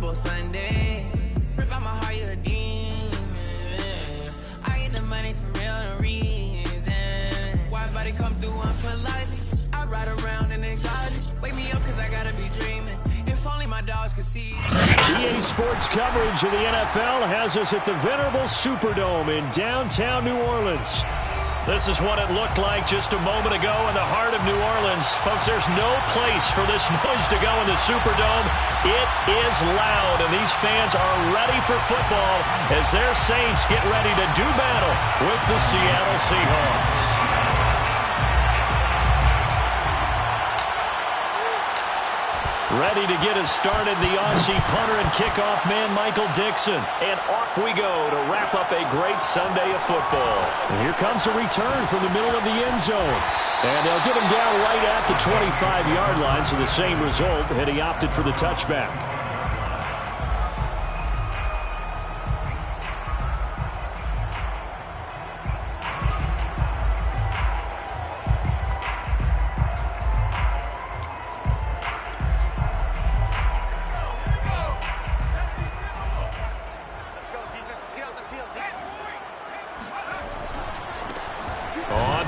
Bowl Sunday. Rip out my heart, you a demon. I get the money for real reason. Why everybody come through unpolitely? I ride around in exotic. Wake me up cause I gotta be dreaming. If only my dogs could see. EA Sports coverage of the NFL has us at the venerable Superdome in downtown New Orleans. This is what it looked like just a moment ago in the heart of New Orleans. Folks, there's no place for this noise to go in the Superdome. It is loud, and these fans are ready for football as their Saints get ready to do battle with the Seattle Seahawks. Ready to get us started, the Aussie punter and kickoff man, Michael Dixon. And off we go to wrap up a great Sunday of football. And here comes a return from the middle of the end zone. And they'll get him down right at the 25-yard line, so the same result had he opted for the touchback.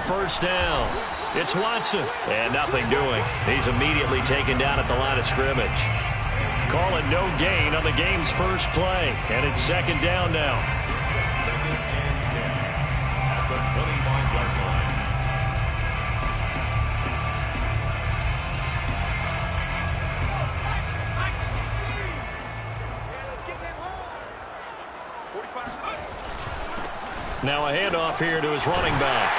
First down. It's Watson. And nothing doing. He's immediately taken down at the line of scrimmage. Call it no gain on the game's first play. And it's second down now. Second and 10 at the 25-yard line. Now a handoff here to his running back.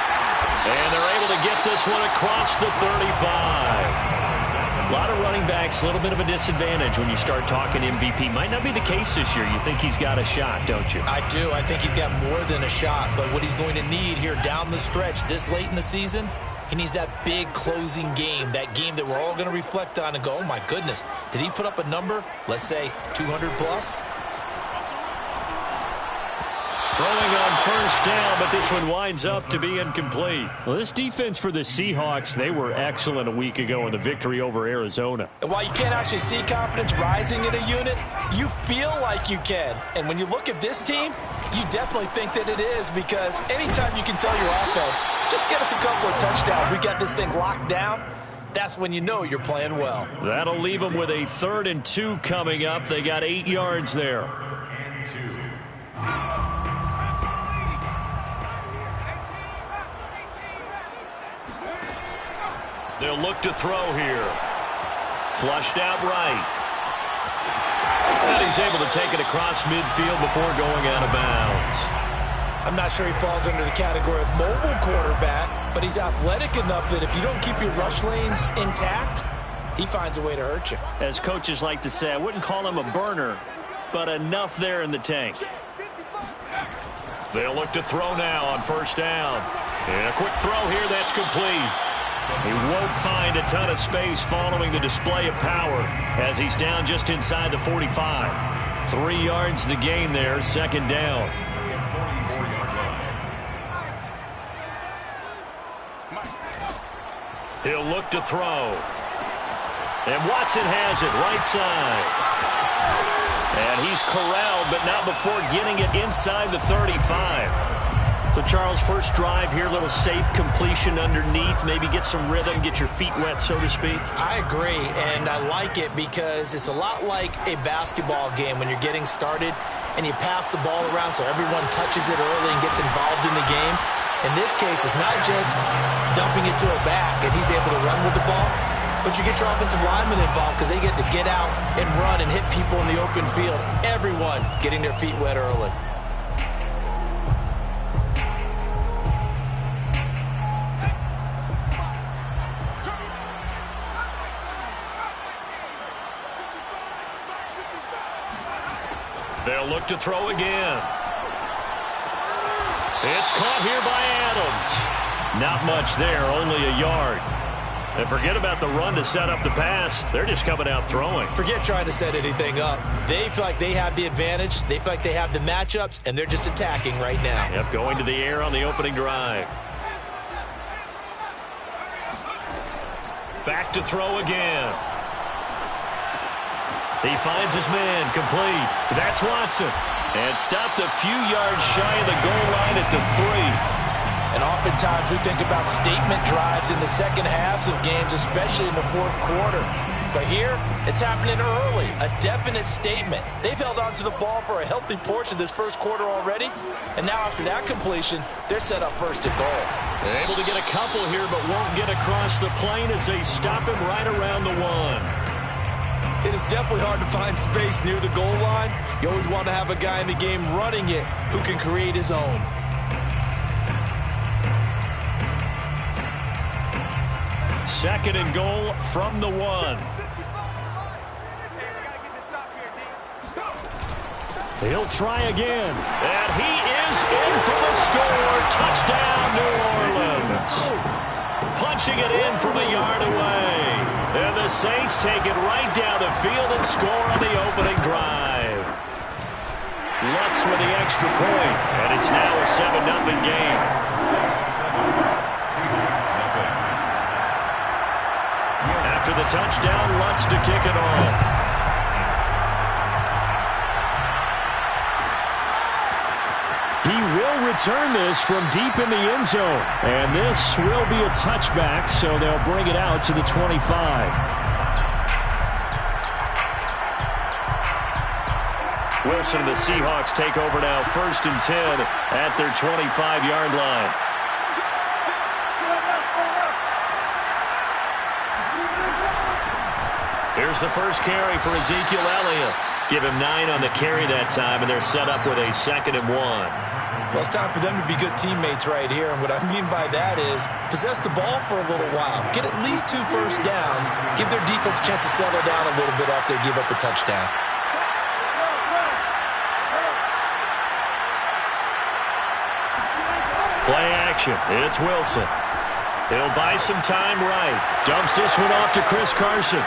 And they're able to get this one across the 35. A lot of running backs, a little bit of a disadvantage when you start talking MVP. Might not be the case this year. You think he's got a shot, don't you? I do. I think he's got more than a shot. But what he's going to need here down the stretch this late in the season, he needs that big closing game, that game that we're all going to reflect on and go, oh, my goodness, did he put up a number, let's say 200 plus? Throwing on first down, but this one winds up to be incomplete. Well, this defense for the Seahawks, they were excellent a week ago in the victory over Arizona. And while you can't actually see confidence rising in a unit, you feel like you can. And when you look at this team, you definitely think that it is, because anytime you can tell your offense, just get us a couple of touchdowns, we got this thing locked down, that's when you know you're playing well. That'll leave them with a 3rd and 2 coming up. They got 8 yards there. And 2. They'll look to throw here. Flushed out right. And he's able to take it across midfield before going out of bounds. I'm not sure he falls under the category of mobile quarterback, but he's athletic enough that if you don't keep your rush lanes intact, he finds a way to hurt you. As coaches like to say, I wouldn't call him a burner, but enough there in the tank. They'll look to throw now on first down. And a quick throw here, that's complete. He won't find a ton of space following the display of power as he's down just inside the 45. 3 yards the gain there, second down. He'll look to throw. And Watson has it right side. And he's corralled, but not before getting it inside the 35. So, Charles, first drive here, a little safe completion underneath, maybe get some rhythm, get your feet wet, so to speak. I agree, and I like it because it's a lot like a basketball game when you're getting started and you pass the ball around so everyone touches it early and gets involved in the game. In this case, it's not just dumping it to a back and he's able to run with the ball, but you get your offensive linemen involved because they get to get out and run and hit people in the open field. Everyone getting their feet wet early. They'll look to throw again. It's caught here by Adams. Not much there, only a yard. And forget about the run to set up the pass. They're just coming out throwing. Forget trying to set anything up. They feel like they have the advantage. They feel like they have the matchups, and they're just attacking right now. Yep, going to the air on the opening drive. Back to throw again. He finds his man, complete. That's Watson. And stopped a few yards shy of the goal line at the 3. And oftentimes we think about statement drives in the second halves of games, especially in the fourth quarter. But here, it's happening early, a definite statement. They've held on to the ball for a healthy portion of this first quarter already. And now after that completion, they're set up first and goal. They're able to get a couple here, but won't get across the plane as they stop him right around the 1. It is definitely hard to find space near the goal line. You always want to have a guy in the game running it who can create his own. Second and goal from the 1. He'll try again. And he is in for the score. Touchdown, New Orleans. Punching it in from a yard away. And the Saints take it right down the field and score on the opening drive. Lutz with the extra point. And it's now a 7-0 game. After the touchdown, Lutz to kick it off. He will return this from deep in the end zone. And this will be a touchback, so they'll bring it out to the 25. Wilson and the Seahawks take over now, 1st and 10 at their 25-yard line. Here's the first carry for Ezekiel Elliott. Give him 9 on the carry that time, and they're set up with a 2nd and 1. Well, it's time for them to be good teammates right here, and what I mean by that is possess the ball for a little while, get at least 2 first downs, give their defense a chance to settle down a little bit after they give up a touchdown. Play action. It's Wilson. He'll buy some time right. Dumps this one off to Chris Carson.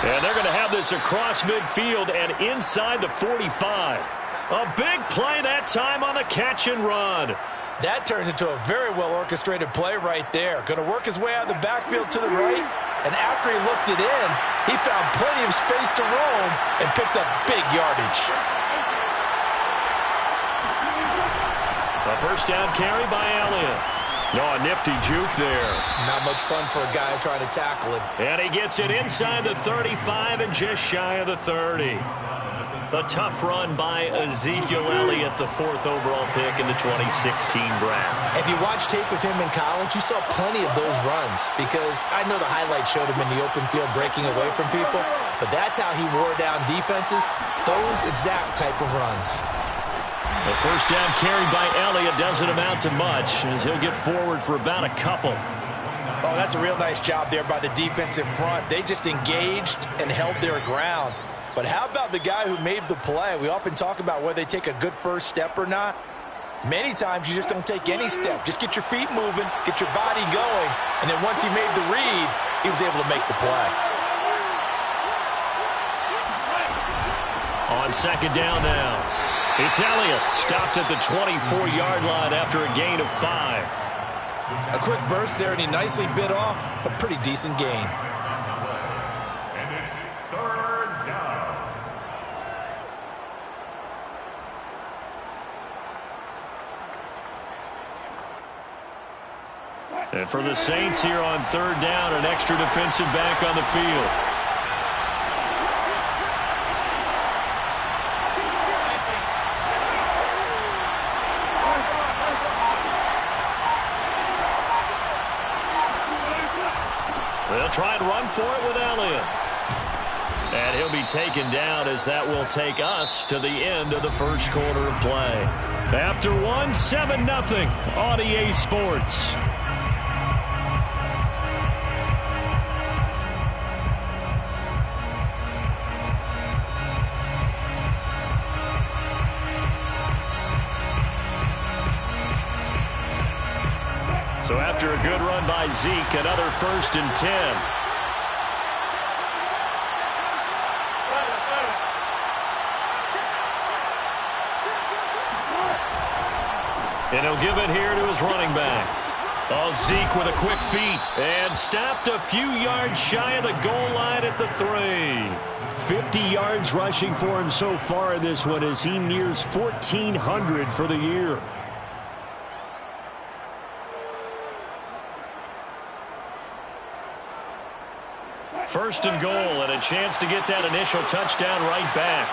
And they're going to have this across midfield and inside the 45. A big play that time on the catch and run. That turns into a very well-orchestrated play right there. Going to work his way out of the backfield to the right. And after he looked it in, he found plenty of space to roam and picked up big yardage. A first down carry by Elliott. Oh, a nifty juke there. Not much fun for a guy trying to tackle him. And he gets it inside the 35 and just shy of the 30. A tough run by Ezekiel Elliott, the 4th overall pick in the 2016 draft. If you watch tape of him in college, you saw plenty of those runs because I know the highlights showed him in the open field breaking away from people, but that's how he wore down defenses, those exact type of runs. The first down carry by Elliott doesn't amount to much as he'll get forward for about a couple. Oh, that's a real nice job there by the defensive front. They just engaged and held their ground. But how about the guy who made the play? We often talk about whether they take a good first step or not. Many times you just don't take any step. Just get your feet moving, get your body going, and then once he made the read, he was able to make the play. On second down now. It's Elliott, stopped at the 24-yard line after a gain of 5. A quick burst there, and he nicely bit off a pretty decent gain. And it's 3rd down. And for the Saints here on 3rd down, an extra defensive back on the field. They'll try and run for it with Elliott. And he'll be taken down as that will take us to the end of the first quarter of play. After 7-0 on EA Sports. So after a good run by Zeke, another 1st and 10. And he'll give it here to his running back. Oh, Zeke with a quick feed. And stopped a few yards shy of the goal line at the 3. 50 yards rushing for him so far in this one as he nears 1,400 for the year. First and goal, and a chance to get that initial touchdown right back.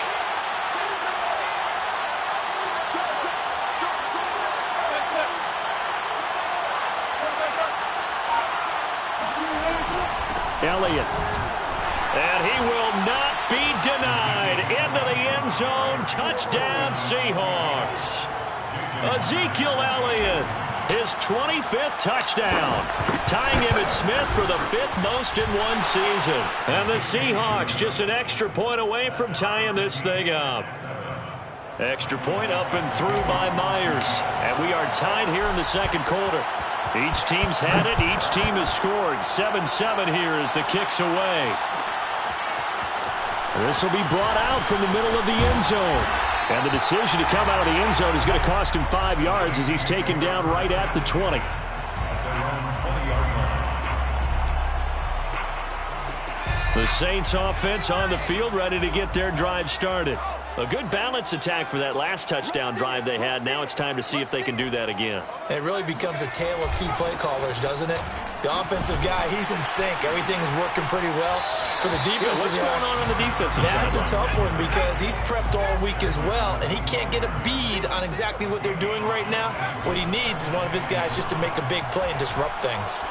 Elliott. And he will not be denied. Into the end zone. Touchdown, Seahawks. Ezekiel Elliott, his 25th touchdown, tying Emmitt Smith for the 5th most in one season. And the Seahawks just an extra point away from tying this thing up. Extra point up and through by Myers. And we are tied here in the second quarter. Each team's had it. Each team has scored. 7-7 here as the kick's away. This will be brought out from the middle of the end zone. And the decision to come out of the end zone is going to cost him 5 yards as he's taken down right at the 20. The Saints offense on the field ready to get their drive started. A good balance attack for that last touchdown drive they had. Now it's time to see if they can do that again. It really becomes a tale of two play callers, doesn't it? The offensive guy, he's in sync. Everything is working pretty well. For the defensive what's going on the defensive side? That's a tough one because he's prepped all week as well, and he can't get a bead on exactly what they're doing right now. What he needs is one of his guys just to make a big play and disrupt things.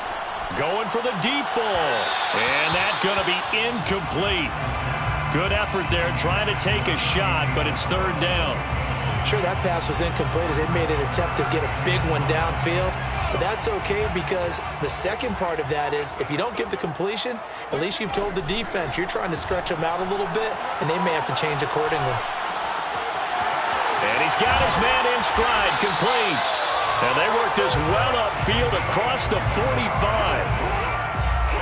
Going for the deep ball. And that's going to be incomplete. Good effort there trying to take a shot, but it's third down. Sure, that pass was incomplete as they made an attempt to get a big one downfield. But that's okay because the second part of that is if you don't get the completion, at least you've told the defense you're trying to stretch them out a little bit, and they may have to change accordingly. And he's got his man in stride, complete. And they work this well upfield across the 45.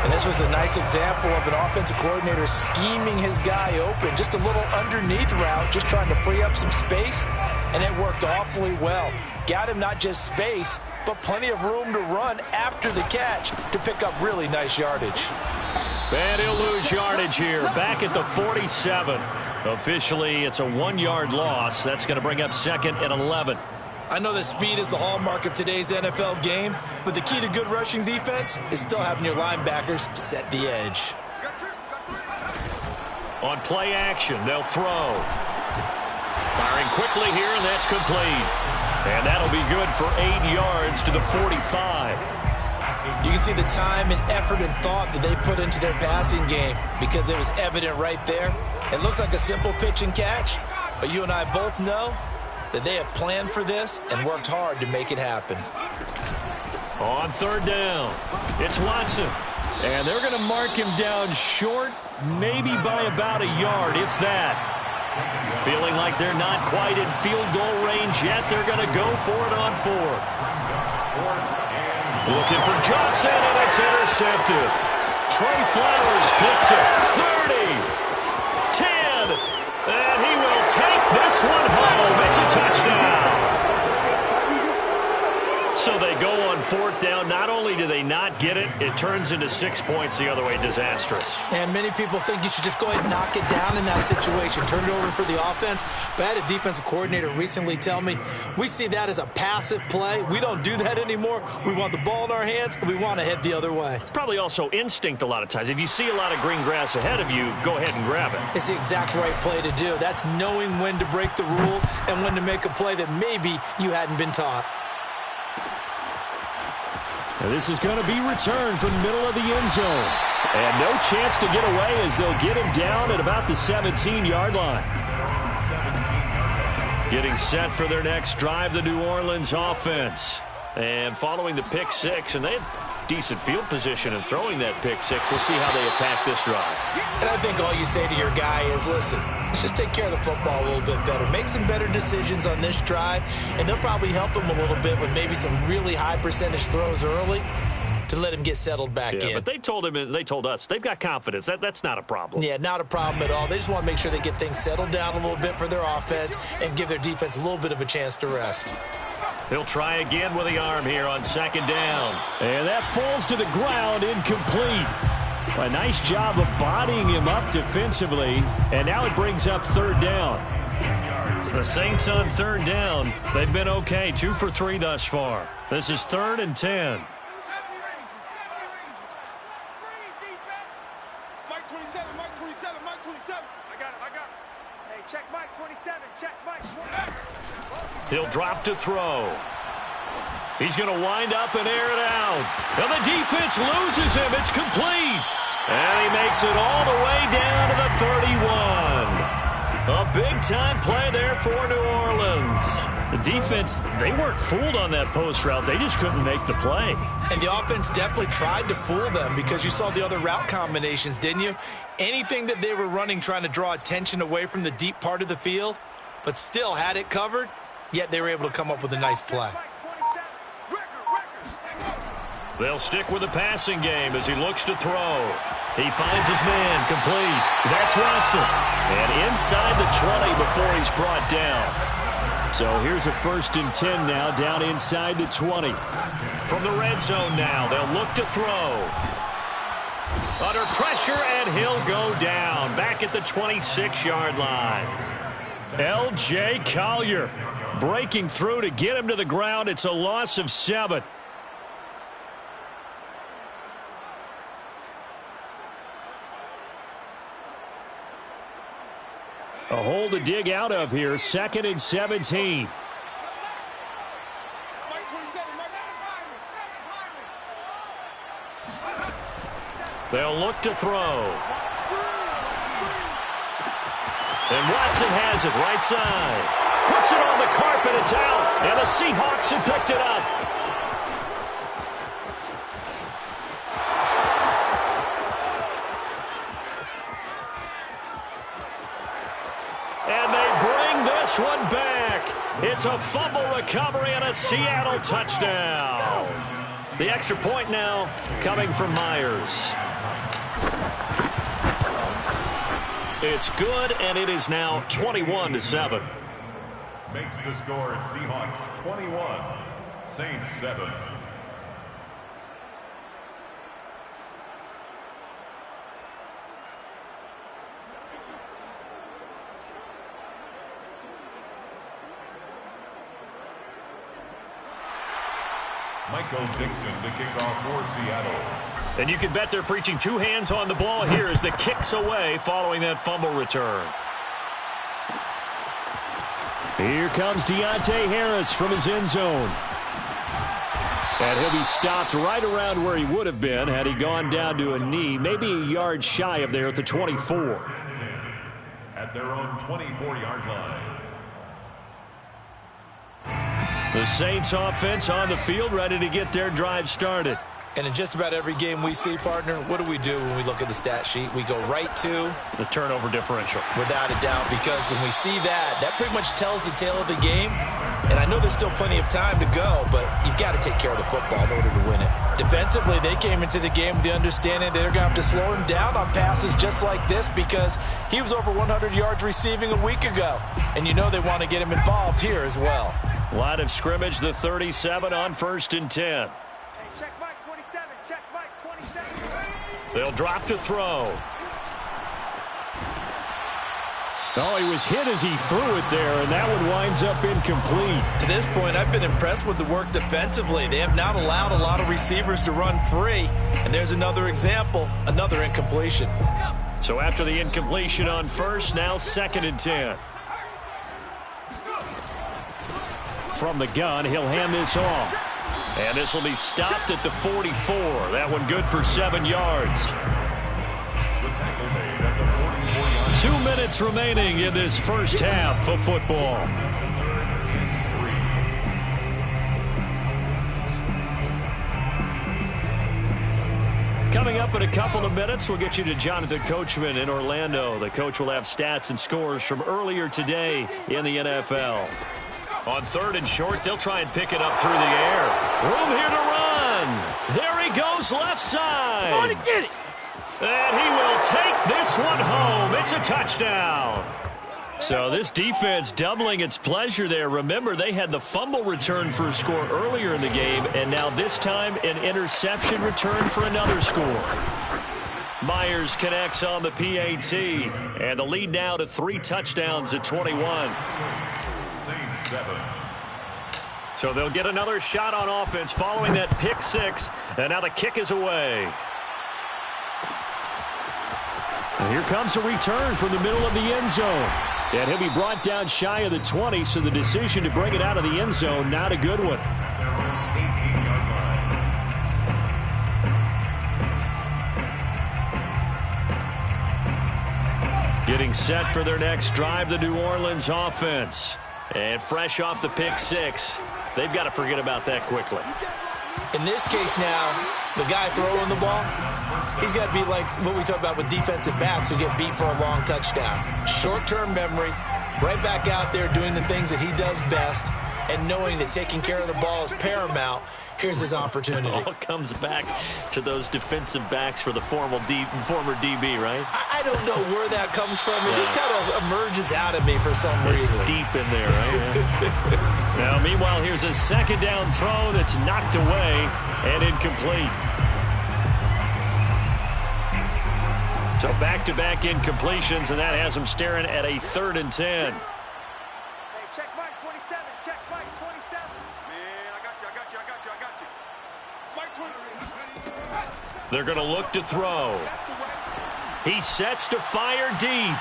And this was a nice example of an offensive coordinator scheming his guy open. Just a little underneath route, just trying to free up some space. And it worked awfully well. Got him not just space, but plenty of room to run after the catch to pick up really nice yardage. And he'll lose yardage here, back at the 47. Officially, it's a 1-yard loss. That's going to bring up second and 11. I know that speed is the hallmark of today's NFL game, but the key to good rushing defense is still having your linebackers set the edge. On play action, they'll throw. Firing quickly here, and that's complete. And that'll be good for 8 yards to the 45. You can see the time and effort and thought that they put into their passing game because it was evident right there. It looks like a simple pitch and catch, but you and I both know that they have planned for this and worked hard to make it happen. On third down, it's Watson. And they're going to mark him down short, maybe by about a yard, if that. Feeling like they're not quite in field goal range yet, they're going to go for it on fourth. Looking for Johnson, and it's intercepted. Trey Flowers picks it. 30, 10, and he will take this one home. It's a touchdown. So they go on fourth down. Not only do they not get it, it turns into 6 points the other way. Disastrous. And many people think you should just go ahead and knock it down in that situation. Turn it over for the offense. But I had a defensive coordinator recently tell me, we see that as a passive play. We don't do that anymore. We want the ball in our hands, and we want to head the other way. It's probably also instinct a lot of times. If you see a lot of green grass ahead of you, go ahead and grab it. It's the exact right play to do. That's knowing when to break the rules and when to make a play that maybe you hadn't been taught. This is going to be returned from the middle of the end zone. And no chance to get away as they'll get him down at about the 17-yard line. Getting set for their next drive, the New Orleans offense. And following the pick six, and they had decent field position in throwing that pick six. We'll see how they attack this drive. And I think all you say to your guy is, listen, let's just take care of the football a little bit better. Make some better decisions on this drive, and they'll probably help him a little bit with maybe some really high percentage throws early to let him get settled back in. But they told him, and they told us, they've got confidence. That's not a problem. Yeah, not a problem at all. They just want to make sure they get things settled down a little bit for their offense and give their defense a little bit of a chance to rest. He'll try again with the arm here on second down. And that falls to the ground, incomplete. A nice job of bodying him up defensively. And now it brings up third down. The Saints on third down. They've been okay, 2 for 3 thus far. This is 3rd and 10. Mike 27, Mike 27, Mike 27. I got it. Hey, check Mike 27, check Mike 27. He'll drop to throw. He's going to wind up and air it out. And the defense loses him. It's complete. And he makes it all the way down to the 31. A big-time play there for New Orleans. The defense, they weren't fooled on that post route. They just couldn't make the play. And the offense definitely tried to fool them because you saw the other route combinations, didn't you? Anything that they were running trying to draw attention away from the deep part of the field, but still had it covered, yet they were able to come up with a nice play. They'll stick with the passing game as he looks to throw. He finds his man, complete. That's Watson. And inside the 20 before he's brought down. So here's a 1st and 10 now, down inside the 20. From the red zone now, they'll look to throw. Under pressure, and he'll go down. Back at the 26-yard line. L.J. Collier breaking through to get him to the ground. It's a loss of 7. A hole to dig out of here. 2nd and 17. They'll look to throw. And Watson has it right side. Puts it on the carpet. It's out. And the Seahawks have picked it up. And they bring this one back. It's a fumble recovery and a Seattle touchdown. The extra point now coming from Myers. It's good, and it is now 21-7. Makes the score Seahawks 21, Saints 7. Michael Dixon to kick off for Seattle. And you can bet they're preaching 2 hands on the ball here as the kick's away following that fumble return. Here comes Deontay Harris from his end zone. And he'll be stopped right around where he would have been had he gone down to a knee, maybe a yard shy of there at the 24. At their own 24-yard line. The Saints offense on the field, ready to get their drive started. And in just about every game we see, partner, what do we do when we look at the stat sheet? We go right to the turnover differential. Without a doubt, because when we see that, that pretty much tells the tale of the game. And I know there's still plenty of time to go, but you've got to take care of the football in order to win it. Defensively, they came into the game with the understanding they're going to have to slow him down on passes just like this because he was over 100 yards receiving a week ago. And you know they want to get him involved here as well. Line of scrimmage, the 37 on 1st and 10. Hey, check Mike 27, check Mike 27. They'll drop to throw. Oh, he was hit as he threw it there, and that one winds up incomplete. To this point, I've been impressed with the work defensively. They have not allowed a lot of receivers to run free. And there's another example, another incompletion. So after the incompletion on 1st, now 2nd and 10. From the gun, he'll hand this off. And this will be stopped at the 44. That one good for 7 yards. The tackle made at the 44-yard 2 minutes remaining in this first half of football. Coming up in a couple of minutes, we'll get you to Jonathan Coachman in Orlando. The coach will have stats and scores from earlier today in the NFL. On 3rd and short, they'll try and pick it up through the air. Room here to run. There he goes left side. On to get it. And he will take this one home. It's a touchdown. So this defense doubling its pleasure there. Remember, they had the fumble return for a score earlier in the game, and now this time an interception return for another score. Myers connects on the PAT, and the lead now to 3 touchdowns at 21. Saints 7. So they'll get another shot on offense following that pick 6, and now the kick is away. And here comes a return from the middle of the end zone. And he'll be brought down shy of the 20, so the decision to bring it out of the end zone, not a good one. 18-yard line. Getting set for their next drive, the New Orleans offense. And fresh off the pick 6, they've got to forget about that quickly. In this case now, the guy throwing the ball, he's got to be like what we talk about with defensive backs who get beat for a long touchdown. Short-term memory, right back out there doing the things that he does best, and knowing that taking care of the ball is paramount. Here's his opportunity. It all comes back to those defensive backs for the former DB, right? I don't know where that comes from. It just kind of emerges out of me for some reason. It's deep in there, right? Now, meanwhile, here's a second down throw that's knocked away and incomplete. So back-to-back incompletions, and that has him staring at a 3rd and 10. Hey, check Mike 27. Check Mike 27. Man, I got you. Mike 23. They're going to look to throw. He sets to fire deep.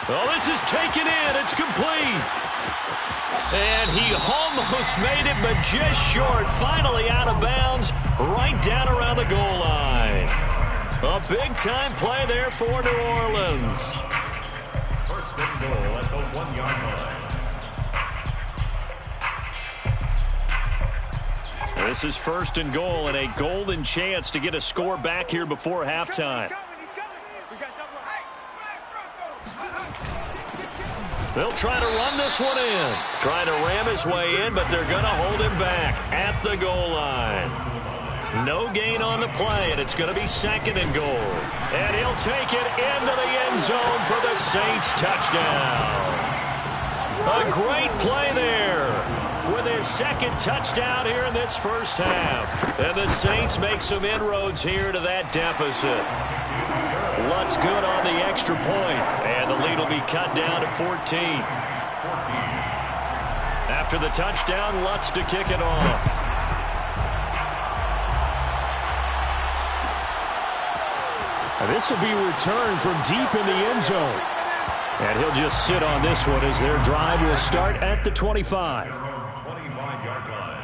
Oh, this is taken in. It's complete. And he almost made it, but just short. Finally out of bounds, right down around the goal line. A big-time play there for New Orleans. First and goal at the 1-yard line. This is 1st and goal, and a golden chance to get a score back here before halftime. He's coming. We got double. They'll try to run this one in. Trying to ram his way in, but they're going to hold him back at the goal line. No gain on the play, and it's going to be 2nd and goal. And he'll take it into the end zone for the Saints touchdown. A great play there with his 2nd touchdown here in this first half. And the Saints make some inroads here to that deficit. Lutz good on the extra point, and the lead will be cut down to 14. After the touchdown, Lutz to kick it off. And this will be returned from deep in the end zone. And he'll just sit on this one as their drive will start at the 25. 25-yard line.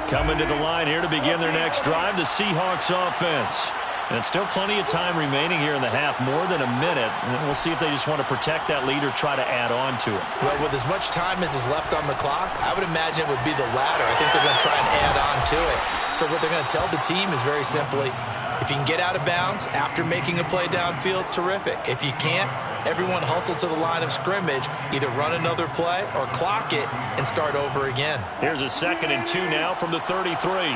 Coming to the line here to begin their next drive, the Seahawks offense. And still plenty of time remaining here in the half, more than a minute. And we'll see if they just want to protect that lead or try to add on to it. Well, with as much time as is left on the clock, I would imagine it would be the latter. I think they're going to try and add on to it. So what they're going to tell the team is very simply, if you can get out of bounds after making a play downfield, terrific. If you can't, everyone hustle to the line of scrimmage, either run another play or clock it and start over again. Here's a 2nd and 2 now from the 33.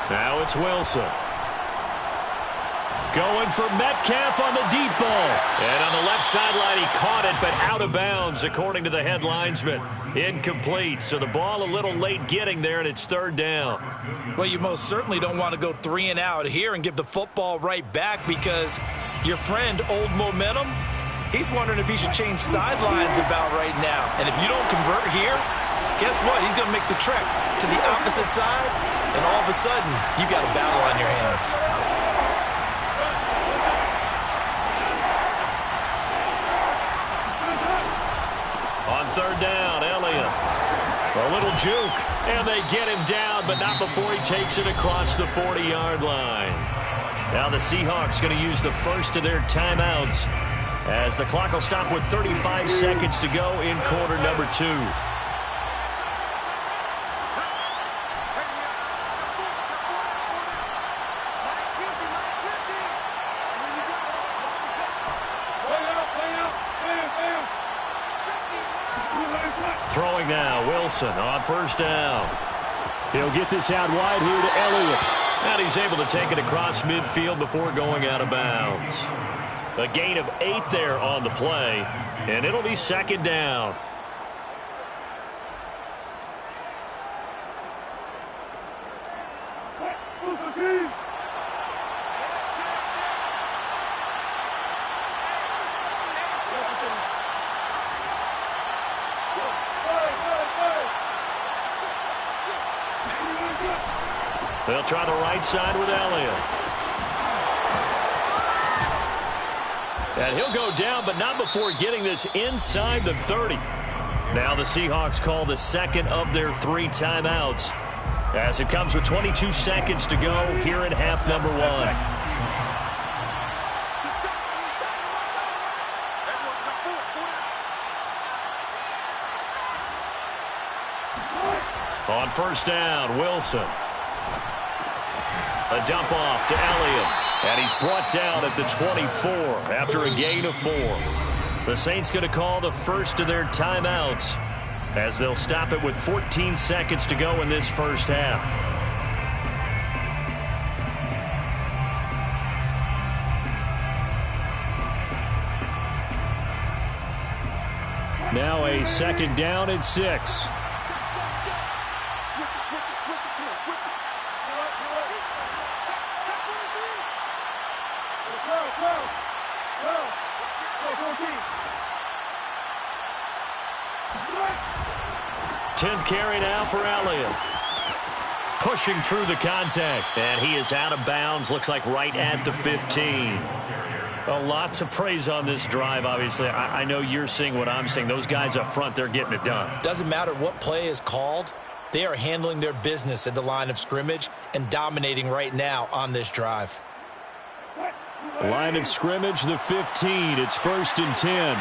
Now it's Wilson. Going for Metcalf on the deep ball. And on the left sideline, he caught it, but out of bounds, according to the head linesman. Incomplete. So the ball a little late getting there, and it's 3rd down. Well, you most certainly don't want to go 3 and out here and give the football right back, because your friend, Old Momentum, he's wondering if he should change sidelines about right now. And if you don't convert here, guess what? He's going to make the trek to the opposite side, and all of a sudden, you've got a battle on your hands. On 3rd down, Elliott. A little juke, and they get him down, but not before he takes it across the 40-yard line. Now the Seahawks going to use the first of their timeouts as the clock will stop with 35 seconds to go in quarter number 2. Wilson on first down. He'll get this out wide here to Elliott. And he's able to take it across midfield before going out of bounds. A gain of 8 there on the play, and it'll be second down. They'll try the right side with Elliott. And he'll go down, but not before getting this inside the 30. Now the Seahawks call the second of their 3 timeouts, as it comes with 22 seconds to go here in half number 1. On first down, Wilson. A dump off to Elliott. And he's brought down at the 24 after a gain of 4. The Saints going to call the first of their timeouts, as they'll stop it with 14 seconds to go in this first half. Now a second down and 6. Tenth carry now for Elliott. Pushing through the contact. And he is out of bounds. Looks like right at the 15. A lot to praise on this drive, obviously. I know you're seeing what I'm seeing. Those guys up front, they're getting it done. Doesn't matter what play is called. They are handling their business at the line of scrimmage and dominating right now on this drive. Line of scrimmage, the 15. It's 1st and 10.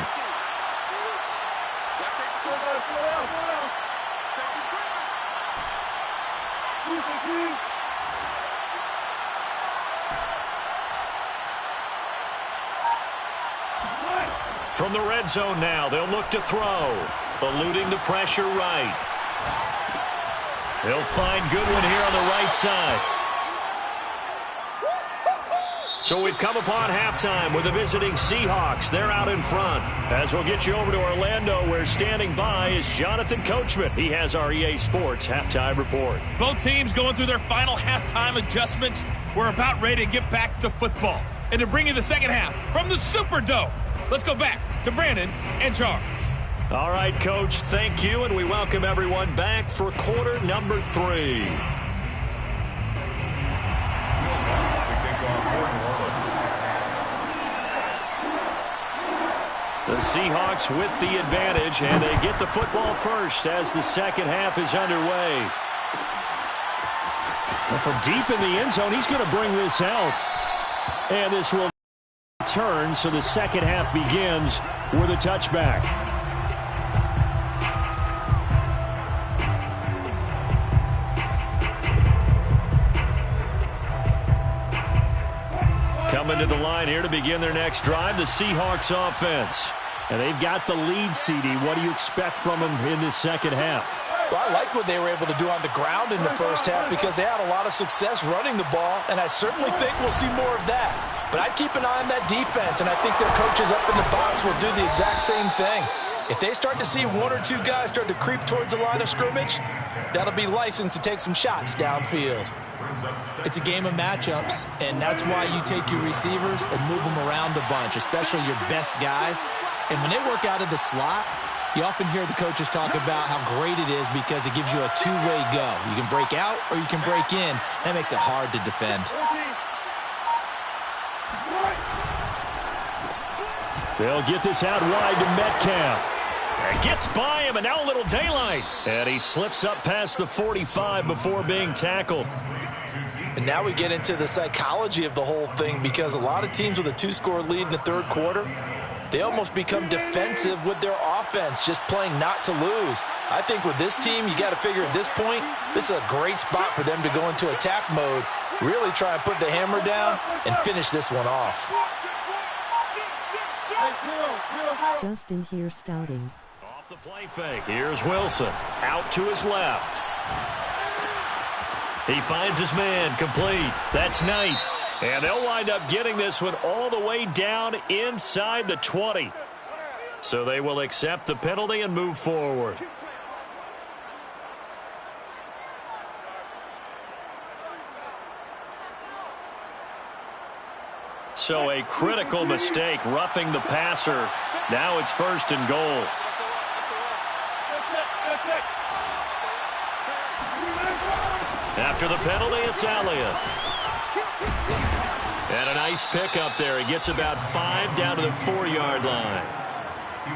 From the red zone now, they'll look to throw. Eluding the pressure right. They'll find Goodwin here on the right side. So we've come upon halftime with the visiting Seahawks. They're out in front. As we'll get you over to Orlando, where standing by is Jonathan Coachman. He has our EA Sports halftime report. Both teams going through their final halftime adjustments. We're about ready to get back to football and to bring you the second half from the Superdome. Let's go back to Brandon and Charles. All right, Coach, thank you, and we welcome everyone back for quarter number 3. The Seahawks with the advantage, and they get the football first as the second half is underway. And from deep in the end zone, he's going to bring this out. And this will turn, so the second half begins with a touchback. Coming to the line here to begin their next drive, the Seahawks offense. And they've got the lead, CD. What do you expect from them in this second half? Well, I like what they were able to do on the ground in the first half because they had a lot of success running the ball, and I certainly think we'll see more of that. But I'd keep an eye on that defense, and I think their coaches up in the box will do the exact same thing. If they start to see 1 or 2 guys start to creep towards the line of scrimmage, that'll be licensed to take some shots downfield. It's a game of matchups, and that's why you take your receivers and move them around a bunch, especially your best guys. And when they work out of the slot, you often hear the coaches talk about how great it is because it gives you a two-way go. You can break out or you can break in. That makes it hard to defend. They'll get this out wide to Metcalf. And gets by him, and now a little daylight. And he slips up past the 45 before being tackled. And now we get into the psychology of the whole thing because a lot of teams with a 2-score lead in the third quarter, they almost become defensive with their offense, just playing not to lose. I think with this team, you got to figure at this point, this is a great spot for them to go into attack mode, really try and put the hammer down and finish this one off. Justin here scouting. The play fake. Here's Wilson. Out to his left. He finds his man. Complete. That's Knight. And they'll wind up getting this one all the way down inside the 20. So they will accept the penalty and move forward. So a critical mistake, roughing the passer. Now it's 1st and goal. After the penalty, it's Elliott. And a nice pickup there. He gets about 5 down to the 4-yard line.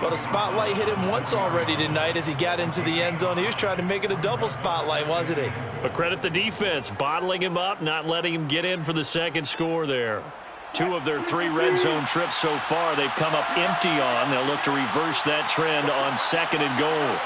Well, the spotlight hit him once already tonight as he got into the end zone. He was trying to make it a double spotlight, wasn't he? But credit the defense, bottling him up, not letting him get in for the second score there. 2 of their 3 red zone trips so far they've come up empty on. They'll look to reverse that trend on 2nd and goal.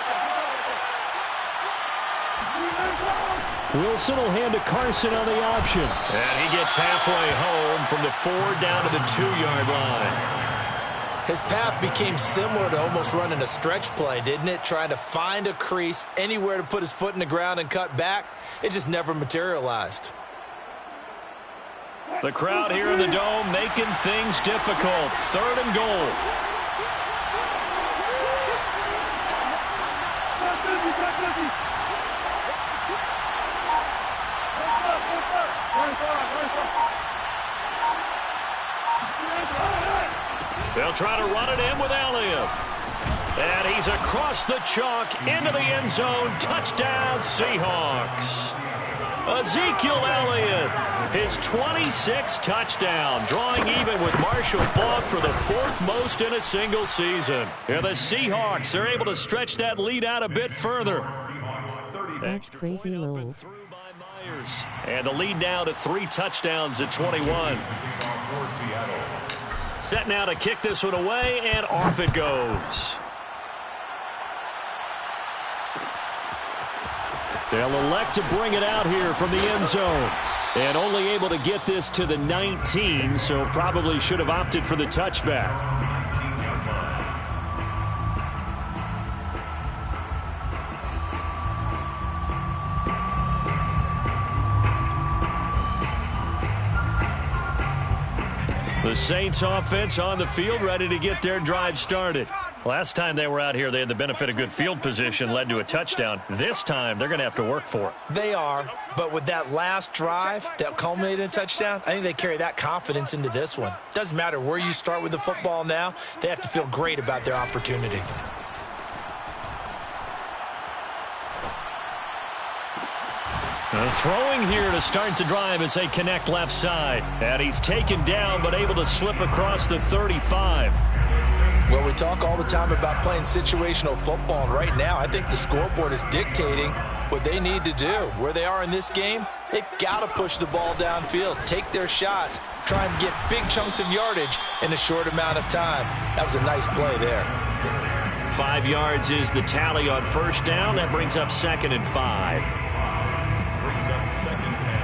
Wilson will hand to Carson on the option. And he gets halfway home from the 4 down to the 2-yard line. His path became similar to almost running a stretch play, didn't it? Trying to find a crease, anywhere to put his foot in the ground and cut back. It just never materialized. The crowd here in the Dome making things difficult. 3rd and goal. They'll try to run it in with Elliott. And he's across the chalk into the end zone. Touchdown, Seahawks. Ezekiel Elliott, his 26th touchdown, drawing even with Marshall Faulk for the 4th most in a single season. And the Seahawks are able to stretch that lead out a bit further. That's crazy low. And the lead now to 3 touchdowns at 21. Set now to kick this one away, and off it goes. They'll elect to bring it out here from the end zone. And only able to get this to the 19, so probably should have opted for the touchback. The Saints offense on the field, ready to get their drive started. Last time they were out here, they had the benefit of good field position, led to a touchdown. This time, they're going to have to work for it. They are, but with that last drive that culminated in a touchdown, I think they carry that confidence into this one. Doesn't matter where you start with the football now, they have to feel great about their opportunity. Throwing here to start the drive as they connect left side. And he's taken down but able to slip across the 35. Well, we talk all the time about playing situational football, and right now I think the scoreboard is dictating what they need to do. Where they are in this game, they've got to push the ball downfield, take their shots, try and get big chunks of yardage in a short amount of time. That was a nice play there. 5 yards is the tally on 1st down. That brings up 2nd and 5. Brings up 2nd and 5.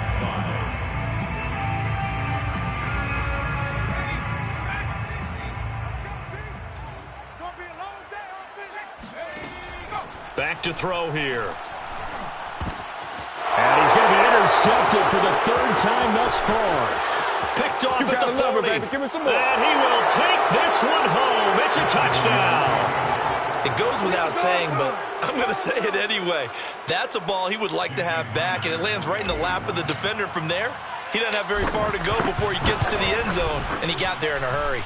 Back to throw here. And he's going to be intercepted for the 3rd time thus far. Picked off at the 40. And he will take this one home. It's a touchdown. It goes without saying, but I'm going to say it anyway. That's a ball he would like to have back, and it lands right in the lap of the defender from there. He doesn't have very far to go before he gets to the end zone, and he got there in a hurry.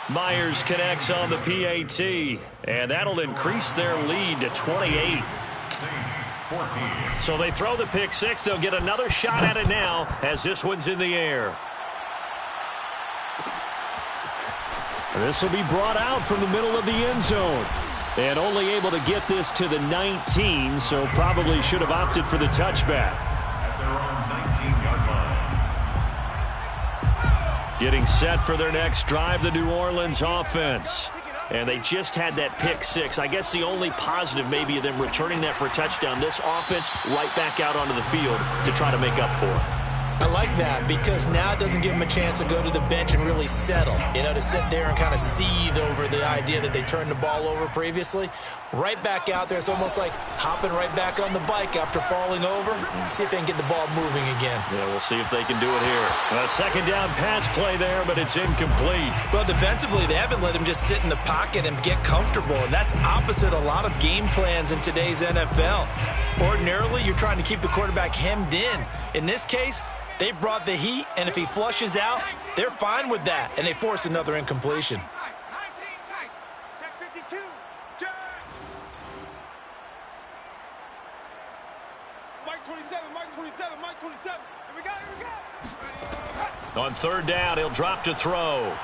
Myers connects on the PAT, and that'll increase their lead to 28. Saints 14. So they throw the pick 6. They'll get another shot at it now as this one's in the air. This will be brought out from the middle of the end zone. And only able to get this to the 19, so probably should have opted for the touchback. At their own 19-yard line. Getting set for their next drive, the New Orleans offense. And they just had that pick 6. I guess the only positive maybe of them returning that for a touchdown. This offense right back out onto the field to try to make up for it. I like that because now it doesn't give him a chance to go to the bench and really settle, to sit there and kind of seethe over the idea that they turned the ball over previously. Right back out there. It's almost like hopping right back on the bike after falling over. See if they can get the ball moving again. Yeah, we'll see if they can do it here. A second down pass play there, but it's incomplete. Well, defensively, they haven't let him just sit in the pocket and get comfortable, and that's opposite a lot of game plans in today's NFL. Ordinarily, you're trying to keep the quarterback hemmed in. In this case, they brought the heat, and if he flushes out, they're fine with that, and they force another incompletion. Check 52. Check. Mike 27, Mike 27, Mike 27. Here we go, here we go. On third down, he'll drop to throw.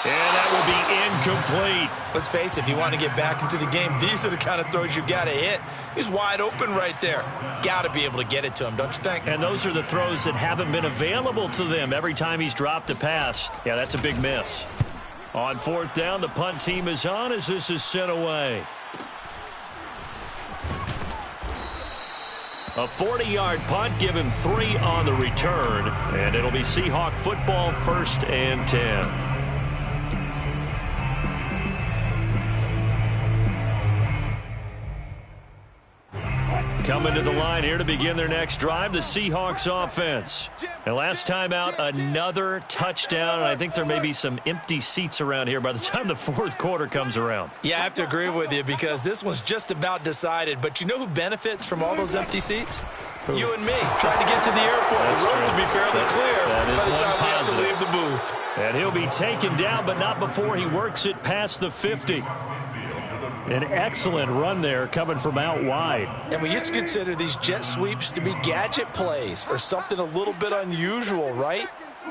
And that will be incomplete. Let's face it, if you want to get back into the game, these are the kind of throws you got to hit. He's wide open right there. Got to be able to get it to him, don't you think? And those are the throws that haven't been available to them every time he's dropped a pass. Yeah, that's a big miss. On fourth down, the punt team is on as this is sent away. A 40-yard punt, give him 3 on the return, and it'll be Seahawk football, 1st and 10. Coming to the line here to begin their next drive, the Seahawks offense. And last time out, another touchdown. And I think there may be some empty seats around here by the time the fourth quarter comes around. Yeah, I have to agree with you because this one's just about decided. But you know who benefits from all those empty seats? Who? You and me, trying to get to the airport. That's the roads true. will be fairly clear by the time we have to positive. leave the booth. And he'll be taken down, but not before he works it past the 50. An excellent run there coming from out wide. And we used to consider these jet sweeps to be gadget plays or something a little bit unusual, right?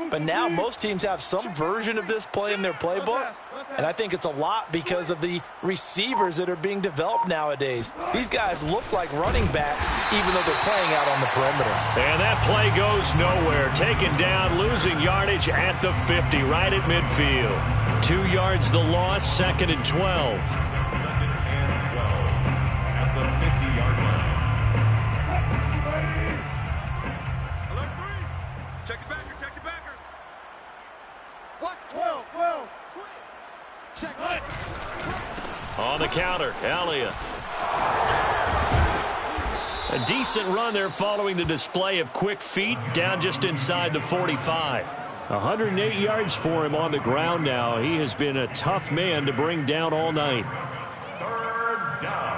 But now most teams have some version of this play in their playbook. And I think it's a lot because of the receivers that are being developed nowadays. These guys look like running backs even though they're playing out on the perimeter. And that play goes nowhere. Taken down, losing yardage at the 50, right at midfield. 2 yards the loss, 2nd and 12. On the counter, Elliott. A decent run there following the display of quick feet down just inside the 45. 108 yards for him on the ground now. He has been a tough man to bring down all night. 3rd down.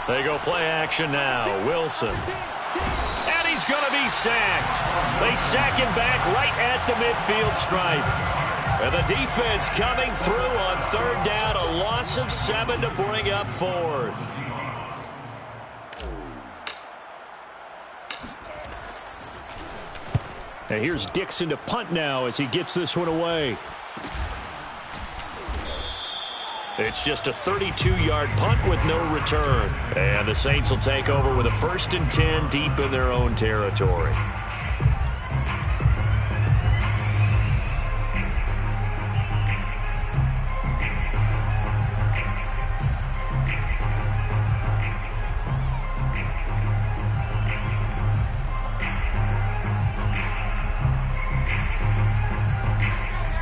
They go play action now. Wilson. And he's going to be sacked. They sack him back right at the midfield stripe. And the defense coming through on 3rd down. A loss of 7 to bring up 4th. And here's Dixon to punt now as he gets this one away. It's just a 32-yard punt with no return. And the Saints will take over with a 1st and 10 deep in their own territory.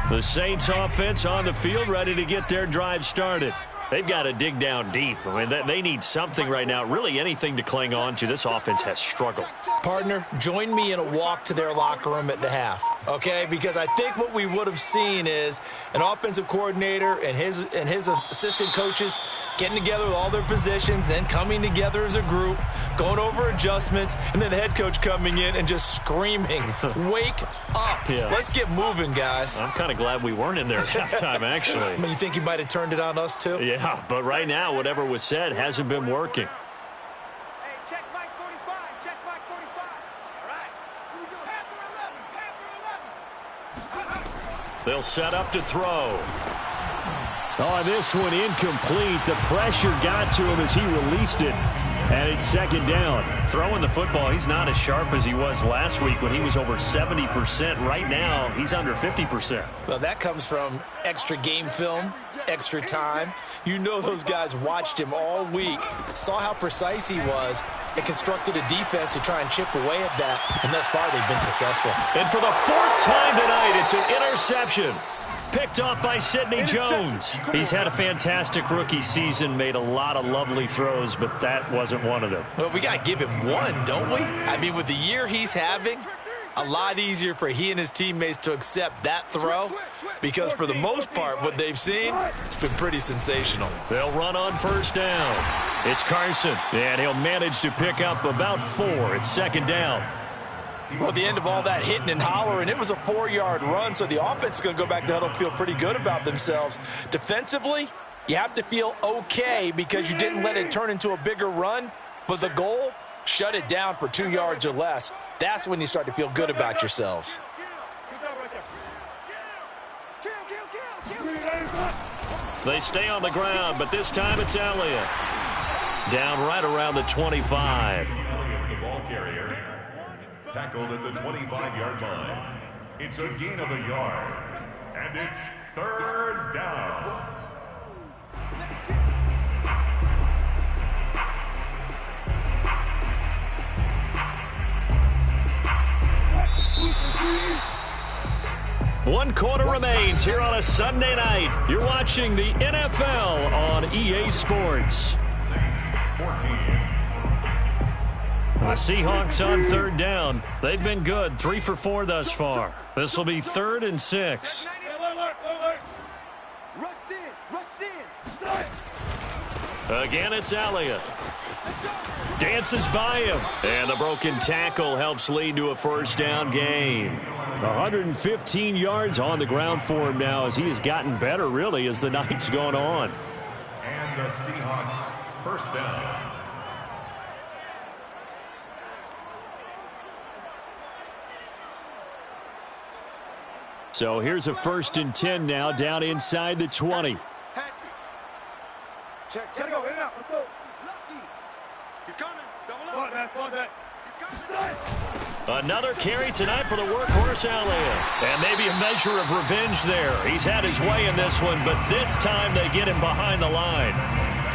The Saints offense on the field ready to get their drive started. They've got to dig down deep. I mean, they need something right now, really anything to cling on to. This offense has struggled. Partner, join me in a walk to their locker room at the half, okay? Because I think what we would have seen is an offensive coordinator and his assistant coaches getting together with all their positions, then coming together as a group, going over adjustments, and then the head coach coming in and just screaming, wake up. Yeah. Let's get moving, guys. I'm kind of glad we weren't in there at halftime, actually. I mean, you think he might have turned it on us, too? Yeah, but right now, whatever was said hasn't been working. Hey, check Mike 45. Check Mike 45. All right. Here we go. Panther 11. Panther 11. They'll set up to throw. Oh, this one incomplete. The pressure got to him as he released it. And it's second down. Throwing the football, he's not as sharp as he was last week when he was over 70%. Right now, he's under 50%. Well, that comes from extra game film, extra time. You know those guys watched him all week, saw how precise he was, and constructed a defense to try and chip away at that. And thus far, they've been successful. And for the fourth time tonight, it's an interception. Picked off by Sidney Jones. He's had a fantastic rookie season, made a lot of lovely throws, but that wasn't one of them. Well, we got to give him one, don't we? I mean, with the year he's having, a lot easier for he and his teammates to accept that throw because for the most part, what they've seen, it's been pretty sensational. They'll run on first down. It's Carson, and he'll manage to pick up about 4. It's second down. Well, at the end of all that hitting and hollering, it was a 4-yard run, so the offense is going to go back to huddle and feel pretty good about themselves. Defensively, you have to feel okay because you didn't let it turn into a bigger run, but the goal, shut it down for 2 yards or less. That's when you start to feel good about yourselves. They stay on the ground, but this time it's Elliott. Down right around the 25. The ball carrier tackled at the 25-yard line. It's a gain of a yard, and it's third down. One quarter remains here on a Sunday night. You're watching the NFL on EA Sports. Saints 14. The Seahawks on third down. They've been good, 3 for 4 thus far. This will be 3rd and 6. Again, it's Elliott. Dances by him. And the broken tackle helps lead to a first down gain. 115 yards on the ground for him now as he has gotten better, really, as the night's gone on. And the Seahawks first down. So here's a 1st and 10 now, down inside the 20. Check it go. Let's go. He's coming. Double up. Another carry tonight for the workhorse Elliott. And maybe a measure of revenge there. He's had his way in this one, but this time they get him behind the line.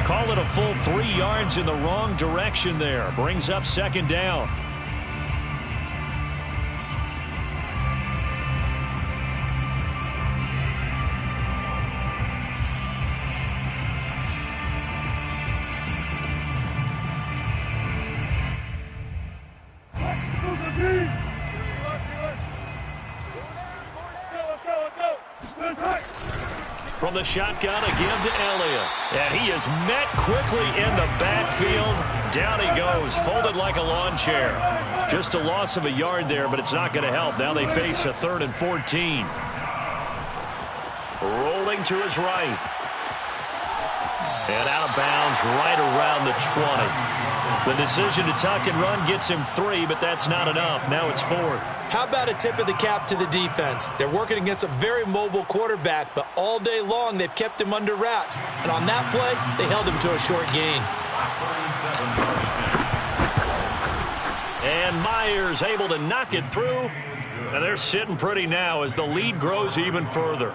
Call it a full 3 yards in the wrong direction there. Brings up second down. From the shotgun, a give to Elliott. And he is met quickly in the backfield. Down he goes, folded like a lawn chair. Just a loss of a yard there, but it's not going to help. Now they face a 3rd and 14. Rolling to his right. And out of bounds right around the 20. The decision to tuck and run gets him 3, but that's not enough. Now it's 4th. How about a tip of the cap to the defense? They're working against a very mobile quarterback, but all day long they've kept him under wraps. And on that play, they held him to a short gain. And Myers able to knock it through. And they're sitting pretty now as the lead grows even further.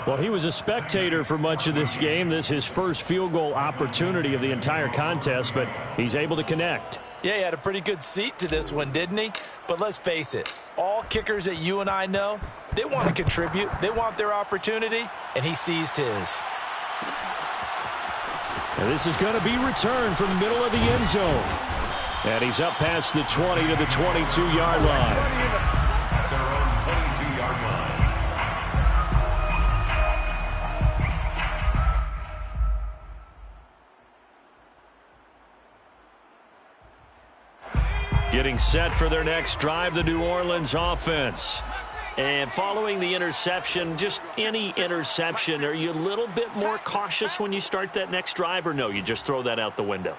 Well, he was a spectator for much of this game. This is his first field goal opportunity of the entire contest, but he's able to connect. Yeah, he had a pretty good seat to this one, didn't he? But let's face it, all kickers that you and I know, they want to contribute. They want their opportunity, and he seized his. And this is going to be returned from the middle of the end zone. And he's up past the 20 to the 22-yard line. At their own 22-yard line. Getting set for their next drive, the New Orleans offense. And following the interception, just any interception, are you a little bit more cautious when you start that next drive, or no, you just throw that out the window?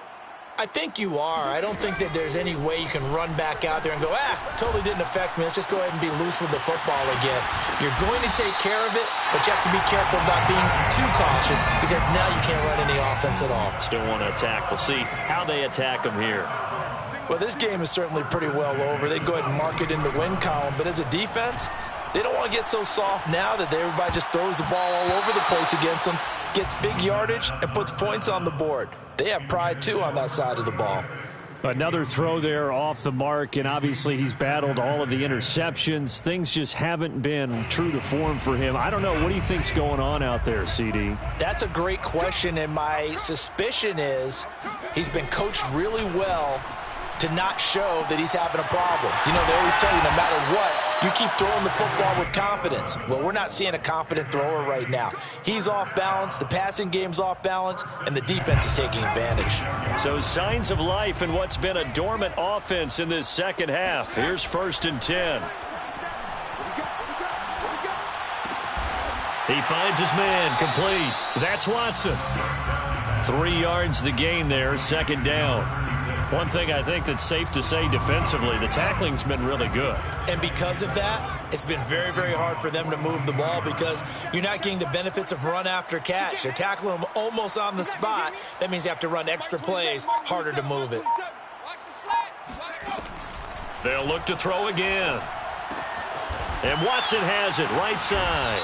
I think you are. I don't think that there's any way you can run back out there and go, totally didn't affect me. Let's just go ahead and be loose with the football again. You're going to take care of it, but you have to be careful about being too cautious because now you can't run any offense at all. Still want to attack. We'll see how they attack them here. Well, this game is certainly pretty well over. They go ahead and mark it in the win column, but as a defense, they don't want to get so soft now that everybody just throws the ball all over the place against them, gets big yardage, and puts points on the board. They have pride, too, on that side of the ball. Another throw there off the mark, and obviously he's battled all of the interceptions. Things just haven't been true to form for him. I don't know. What do you think's going on out there, CD? That's a great question, and my suspicion is he's been coached really well to not show that he's having a problem. You know, they always tell you no matter what, you keep throwing the football with confidence. Well, we're not seeing a confident thrower right now. He's off balance, the passing game's off balance, and the defense is taking advantage. So signs of life in what's been a dormant offense in this second half. Here's 1st and 10. He finds his man, complete. That's Watson. 3 yards the gain there, 2nd down. One thing I think that's safe to say defensively, the tackling's been really good. And because of that, it's been very, very hard for them to move the ball because you're not getting the benefits of run after catch. They're tackling them almost on the spot. That means you have to run extra plays, harder to move it. They'll look to throw again. And Watson has it, right side.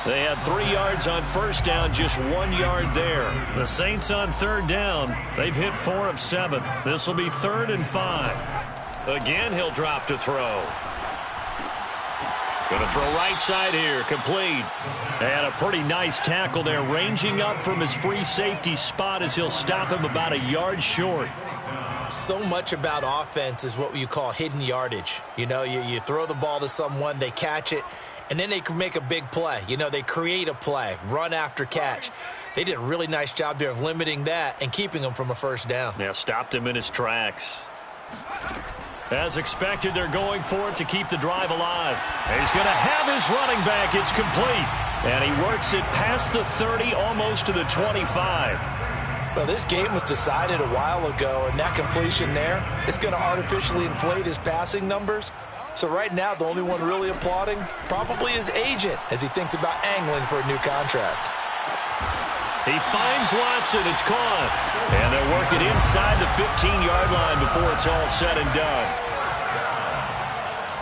They had 3 yards on 1st down, just 1 yard there. The Saints on 3rd down. They've hit 4 of 7. This will be 3rd and 5. Again, he'll drop to throw. Going to throw right side here, complete. And a pretty nice tackle there, ranging up from his free safety spot as he'll stop him about a yard short. So much about offense is what you call hidden yardage. You know, you throw the ball to someone, they catch it, and then they can make a big play. You know, they create a play, run after catch. They did a really nice job there of limiting that and keeping him from a 1st down. Yeah, stopped him in his tracks. As expected, they're going for it to keep the drive alive. He's going to have his running back. It's complete. And he works it past the 30, almost to the 25. Well, this game was decided a while ago, and that completion there is going to artificially inflate his passing numbers. So right now, the only one really applauding probably his agent as he thinks about angling for a new contract. He finds Watson. It's caught. And they'll work it inside the 15-yard line before it's all said and done.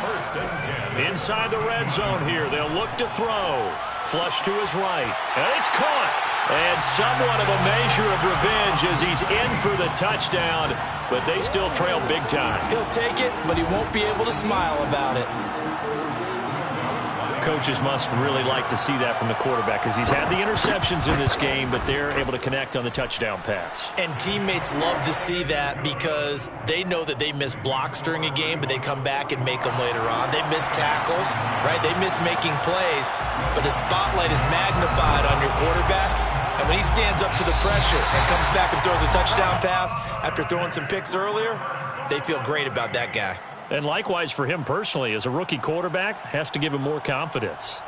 1st and 10. Inside the red zone here. They'll look to throw. Flush to his right. And it's caught. And somewhat of a measure of revenge as he's in for the touchdown, but they still trail big time. He'll take it, but he won't be able to smile about it. Coaches must really like to see that from the quarterback because he's had the interceptions in this game, but they're able to connect on the touchdown pass. And teammates love to see that because they know that they miss blocks during a game, but they come back and make them later on. They miss tackles, right? They miss making plays, but the spotlight is magnified on your quarterback. And when he stands up to the pressure and comes back and throws a touchdown pass after throwing some picks earlier, they feel great about that guy. And likewise for him personally, as a rookie quarterback, has to give him more confidence.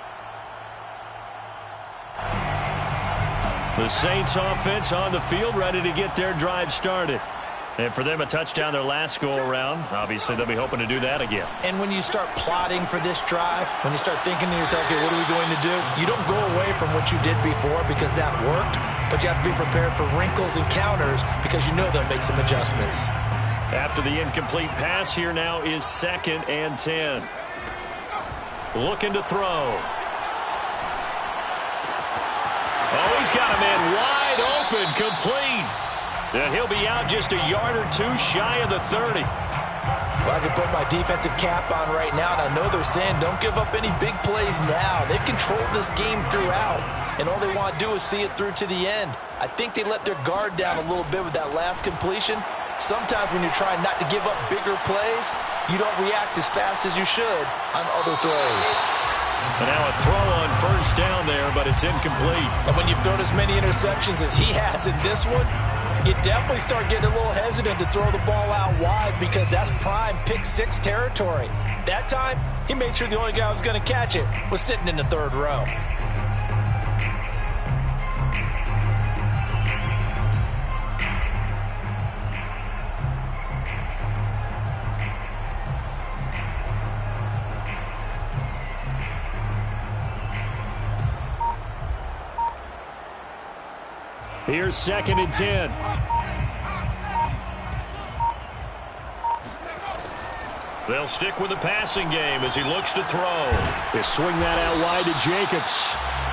The Saints offense on the field, ready to get their drive started. And for them, a touchdown their last go-around. Obviously, they'll be hoping to do that again. And when you start plotting for this drive, when you start thinking to yourself, okay, what are we going to do? You don't go away from what you did before because that worked, but you have to be prepared for wrinkles and counters because you know they'll make some adjustments. After the incomplete pass, here now is 2nd and 10. Looking to throw. Oh, he's got a man wide open, complete. And he'll be out just a yard or two shy of the 30. Well, I can put my defensive cap on right now, and I know they're saying don't give up any big plays now. They've controlled this game throughout, and all they want to do is see it through to the end. I think they let their guard down a little bit with that last completion. Sometimes when you're trying not to give up bigger plays, you don't react as fast as you should on other throws. And now a throw on 1st down there, but it's incomplete. And when you've thrown as many interceptions as he has in this one, you definitely start getting a little hesitant to throw the ball out wide because that's prime pick 6 territory. That time, he made sure the only guy who was going to catch it was sitting in the 3rd row. Here's 2nd and 10. They'll stick with the passing game as he looks to throw. They swing that out wide to Jacobs.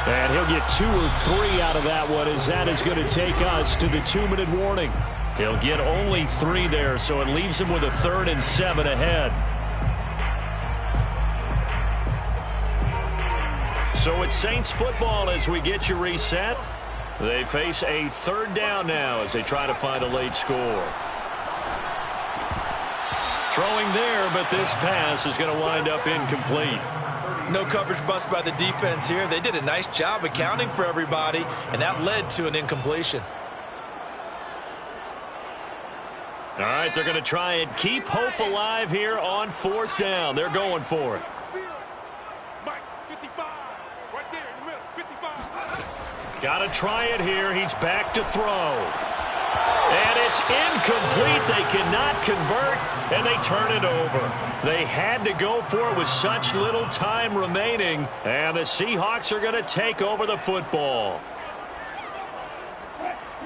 And he'll get 2 or 3 out of that one, as that is going to take us to the 2-minute warning. He'll get only 3 there, so it leaves him with a 3rd and 7 ahead. So it's Saints football as we get you reset. They face a 3rd down now as they try to find a late score. Throwing there, but this pass is going to wind up incomplete. No coverage bust by the defense here. They did a nice job accounting for everybody, and that led to an incompletion. All right, they're going to try and keep hope alive here on 4th down. They're going for it. Mike, 55. Right there in the middle, 55. Got to try it here. He's back to throw. And it's incomplete. They cannot convert, and they turn it over. They had to go for it with such little time remaining, and the Seahawks are going to take over the football.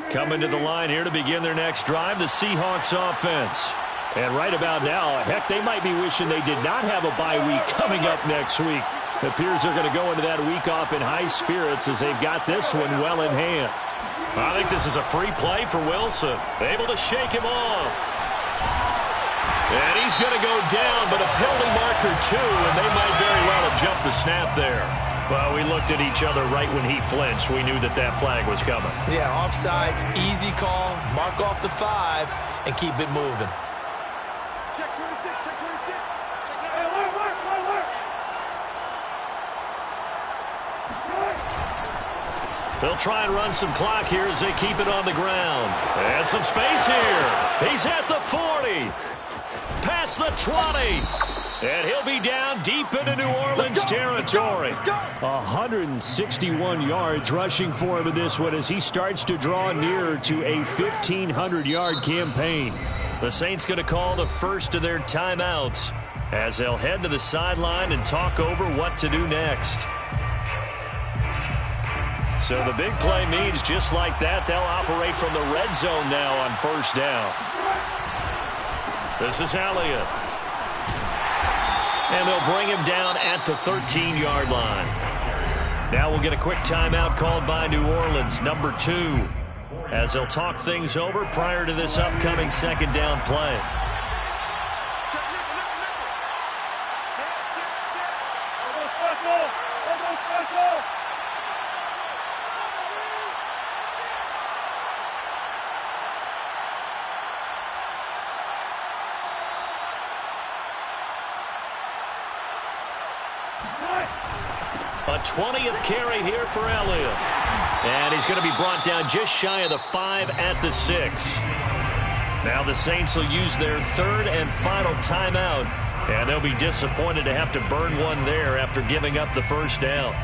Coming to the line here to begin their next drive, the Seahawks offense. And right about now, heck, they might be wishing they did not have a bye week coming up next week. It appears they're going to go into that week off in high spirits as they've got this one well in hand. I think this is a free play for Wilson. Able to shake him off. And he's going to go down, but a penalty marker too, and they might very well have jumped the snap there. Well, we looked at each other right when he flinched. We knew that that flag was coming. Yeah, offsides, easy call, mark off the 5, and keep it moving. Check 26, check 26. Check that. Hey, alert. They'll try and run some clock here as they keep it on the ground. And some space here. He's at the 40. Past the 20. And he'll be down deep into New Orleans territory. 161 yards rushing for him in this one as he starts to draw nearer to a 1,500-yard campaign. The Saints going to call the first of their timeouts as they'll head to the sideline and talk over what to do next. So the big play means just like that, they'll operate from the red zone now on 1st down. This is Elliott. And they'll bring him down at the 13-yard line. Now we'll get a quick timeout called by New Orleans, number 2, as they'll talk things over prior to this upcoming 2nd down play. A 20th carry here for Elliott. And he's going to be brought down just shy of the 5 at the 6. Now the Saints will use their 3rd and final timeout. And they'll be disappointed to have to burn one there after giving up the 1st down.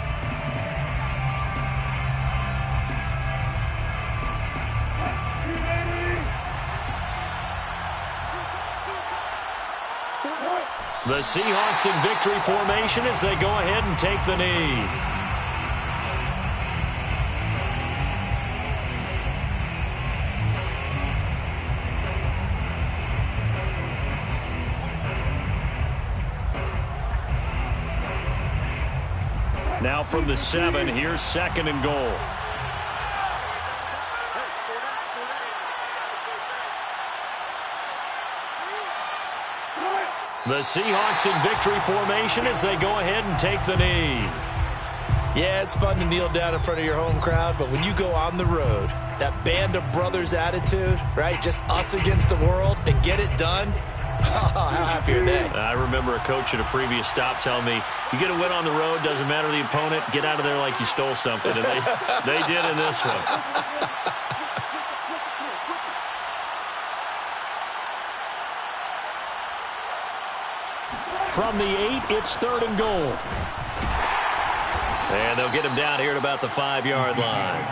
The Seahawks in victory formation as they go ahead and take the knee. Now from the 7, here's 2nd and goal. The Seahawks in victory formation as they go ahead and take the knee. Yeah, it's fun to kneel down in front of your home crowd, but when you go on the road, that band of brothers attitude, right? Just us against the world and get it done. How happy are they? I remember a coach at a previous stop telling me, you get a win on the road, doesn't matter the opponent, get out of there like you stole something. And they did in this one. From the 8, it's 3rd and goal. And they'll get him down here at about the 5-yard line.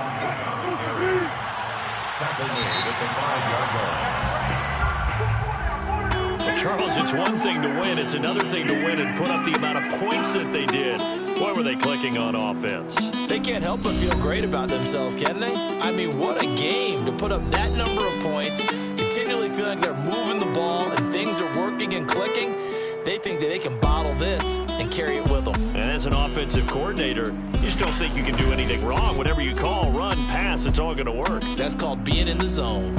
Tackle made at the 5-yard line. They'll Charles, it's one thing to win. It's another thing to win and put up the amount of points that they did. Boy, were they clicking on offense. They can't help but feel great about themselves, can they? I mean, what a game to put up that number of points, continually feeling like they're moving the ball and things are working and clicking. They think that they can bottle this and carry it with them. And as an offensive coordinator, you just don't think you can do anything wrong. Whatever you call, run, pass, it's all going to work. That's called being in the zone.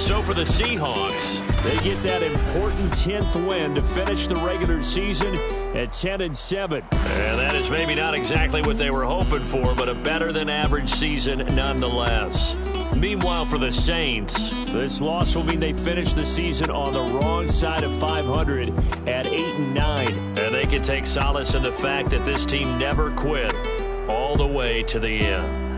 So for the Seahawks, they get that important 10th win to finish the regular season at 10-7. And that is maybe not exactly what they were hoping for, but a better than average season nonetheless. Meanwhile, for the Saints, this loss will mean they finish the season on the wrong side of 500 at 8-9. And they can take solace in the fact that this team never quit all the way to the end.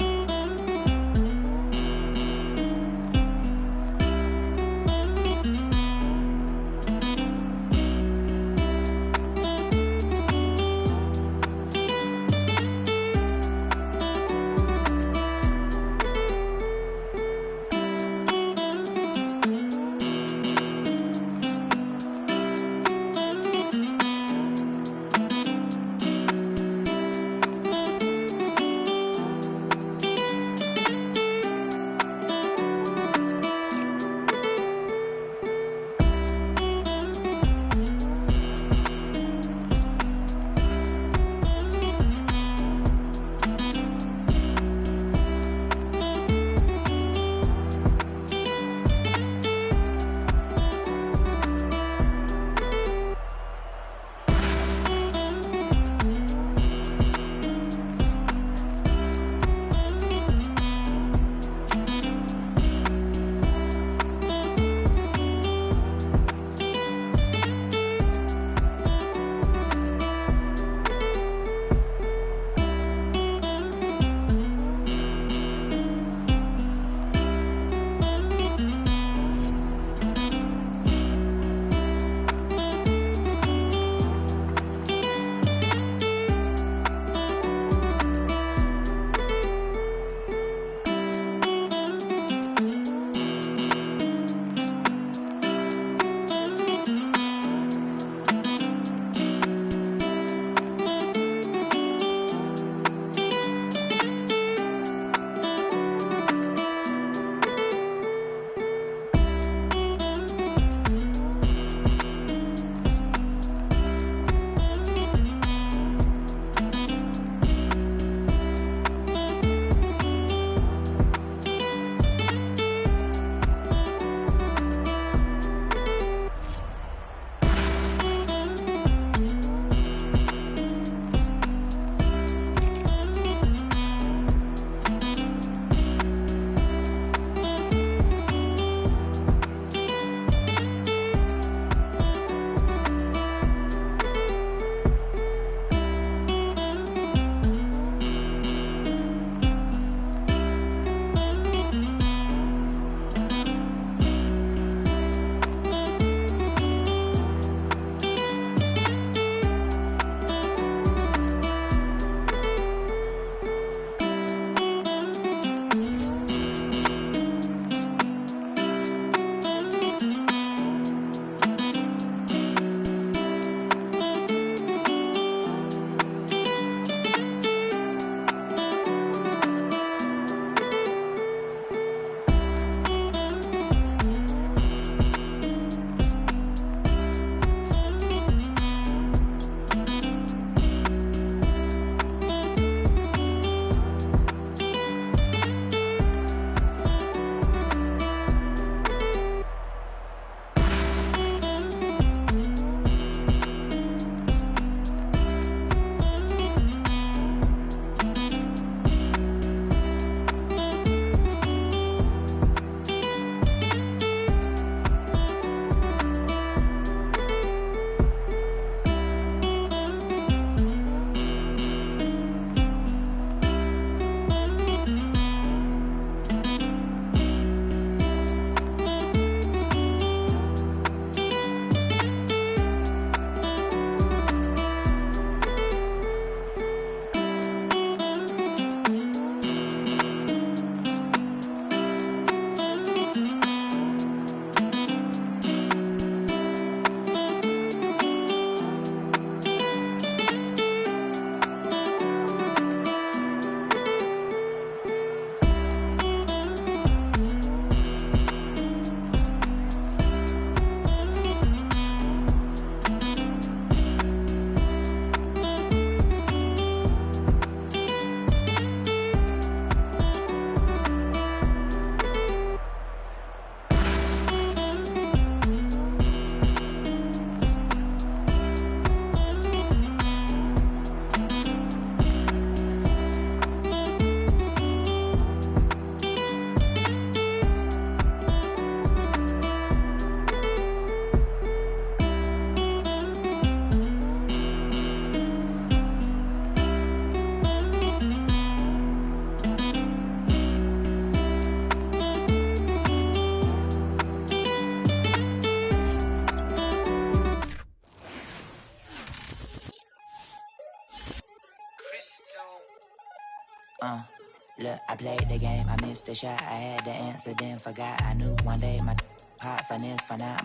look, I played the game, I missed the shot. I had the answer, then forgot. I knew one day my hot finesse, for not,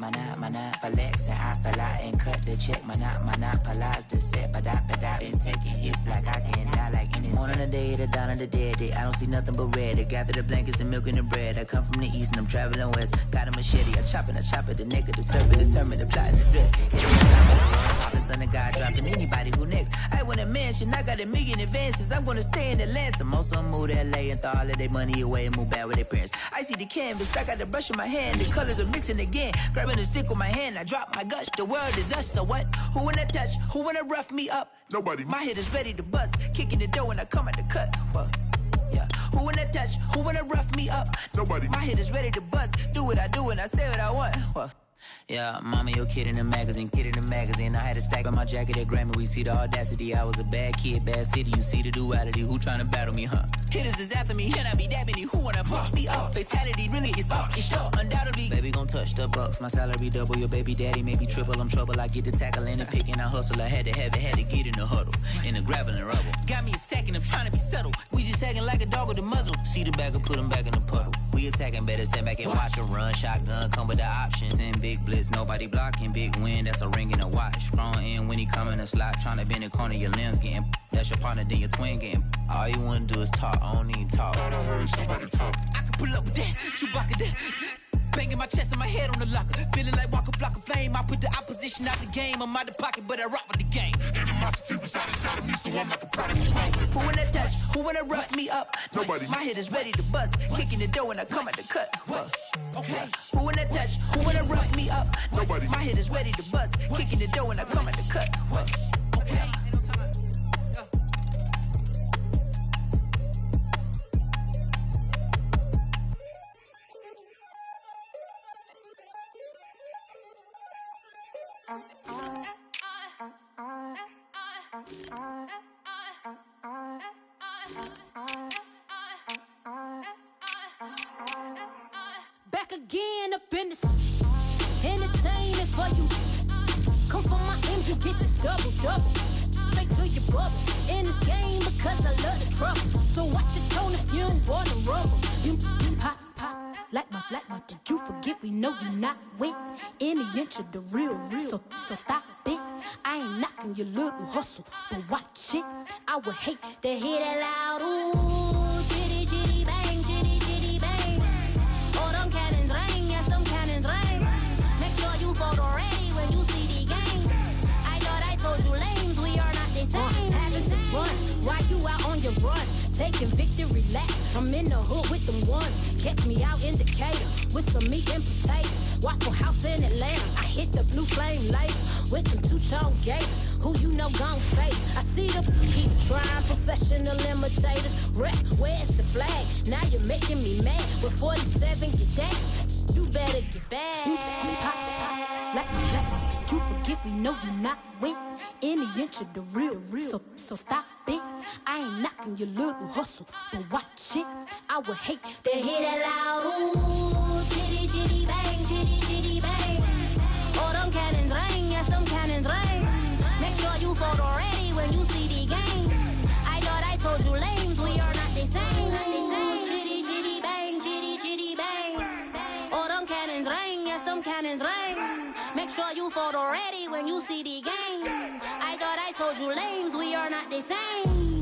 flex, and I fell out and cut the check. Monopolize the set, but I been taking hits like I can die like any set. On the day, the dawn of the dead day, I don't see nothing but red. I gather the blankets and milk and the bread. I come from the east and I'm traveling west. Got a machete, I chop it, the neck of the serpent, determined to plot in the dress. The son of God dropping anybody who next. I want a mansion, I got $1 million advances. I'm gonna stay in Atlanta. Most of them move to LA and throw all of their money away and move back with their parents. I see the canvas, I got the brush in my hand. The colors are mixing again. Grabbing the stick with my hand, I drop my guts. The world is us, so what? Who wanna touch? Who wanna rough me up? Nobody. My head is ready to bust. Kicking the door when I come at the cut. Well, yeah. Who wanna touch? Who wanna rough me up? Nobody. My head is ready to bust. Do what I do and I say what I want. Well, yeah, mama, your kid in the magazine, I had a stack on my jacket at Grammy. We see the audacity. I was a bad kid, bad city. You see the duality. Who tryna battle me, huh? Hitters is after me, and I be that many. Who wanna fuck me up? Fatality really is up. It's up, undoubtedly. Baby gon' touch the bucks. My salary double. Your baby daddy maybe triple. I'm trouble. I get the tackling and picking. I hustle. I had to have it. Had to get in the huddle. In the gravel and rubble. Got me a second. I'm trying to be subtle. We just acting like a dog with a muzzle. See the bagger, put him back in the puddle. We attacking, better stand back and watch him run. Shotgun come with the options. And big blitz, nobody blocking. Big win, that's a ring and a watch. Strong in when he come in a slot. Trying to bend the corner, your limbs getting. That's your partner, then your twin getting. All you wanna do is talk. I don't need talk. I heard somebody talk. I can pull up with that. Chewbacca that. Banging my chest and my head on the locker. Feeling like Walker Flock of Flame. I put the opposition out the game. I'm out the pocket, but I rock with the game. Animosity was inside of me, so I'm not the product of problem. Who wanna touch? Who wanna rough me up? Nobody. My head is ready to bust. Kicking the door when I come at the cut. Okay. Who wanna touch? Who wanna rough me up? Nobody. My head is ready to bust. Kicking the door when I come at the cut. Okay. Back again up in this entertaining for you. Come for my M's, you get this double. Straight to your bubble. In this game because I love the trouble. So watch your tone if you don't wanna rumble. You pop like my Did you forget we know you not with any inch of the real. So stop it. I ain't knocking your little hustle, but watch it. I would hate to hear that loud ooh, chitty chitty bang, chitty chitty bang. Oh, them cannons ring, yes, them cannons ring. Make sure you photo ready when you see the game. I thought I told you lames, we are not the same. Having some fun while you out on your run, taking victory laps. I'm in the hood with them ones. Catch me out in Decatur with some meat and potatoes. Waffle House in Atlanta. I hit the blue flame later with them two-tone gates. Who you know gon' face? I see them keep trying, professional imitators. Rep, where's the flag? Now you're making me mad. With 47, get that. You better get back. Like you forget we know you not with any inch of the real. So stop it. I ain't knocking your little hustle, but watch it. I would hate to hear that loud ooh, chitty chitty bang, chitty chitty bang. Oh, them cannons ring, yes, them cannons ring. Make sure you photo ready when you see the game. I thought I told you lames, we are not the same. Chitty chitty bang, chitty chitty bang. Oh, them cannons ring, yes, them cannons ring. Make sure you photo ready when you see the game. I thought I told you lames, we are not the same.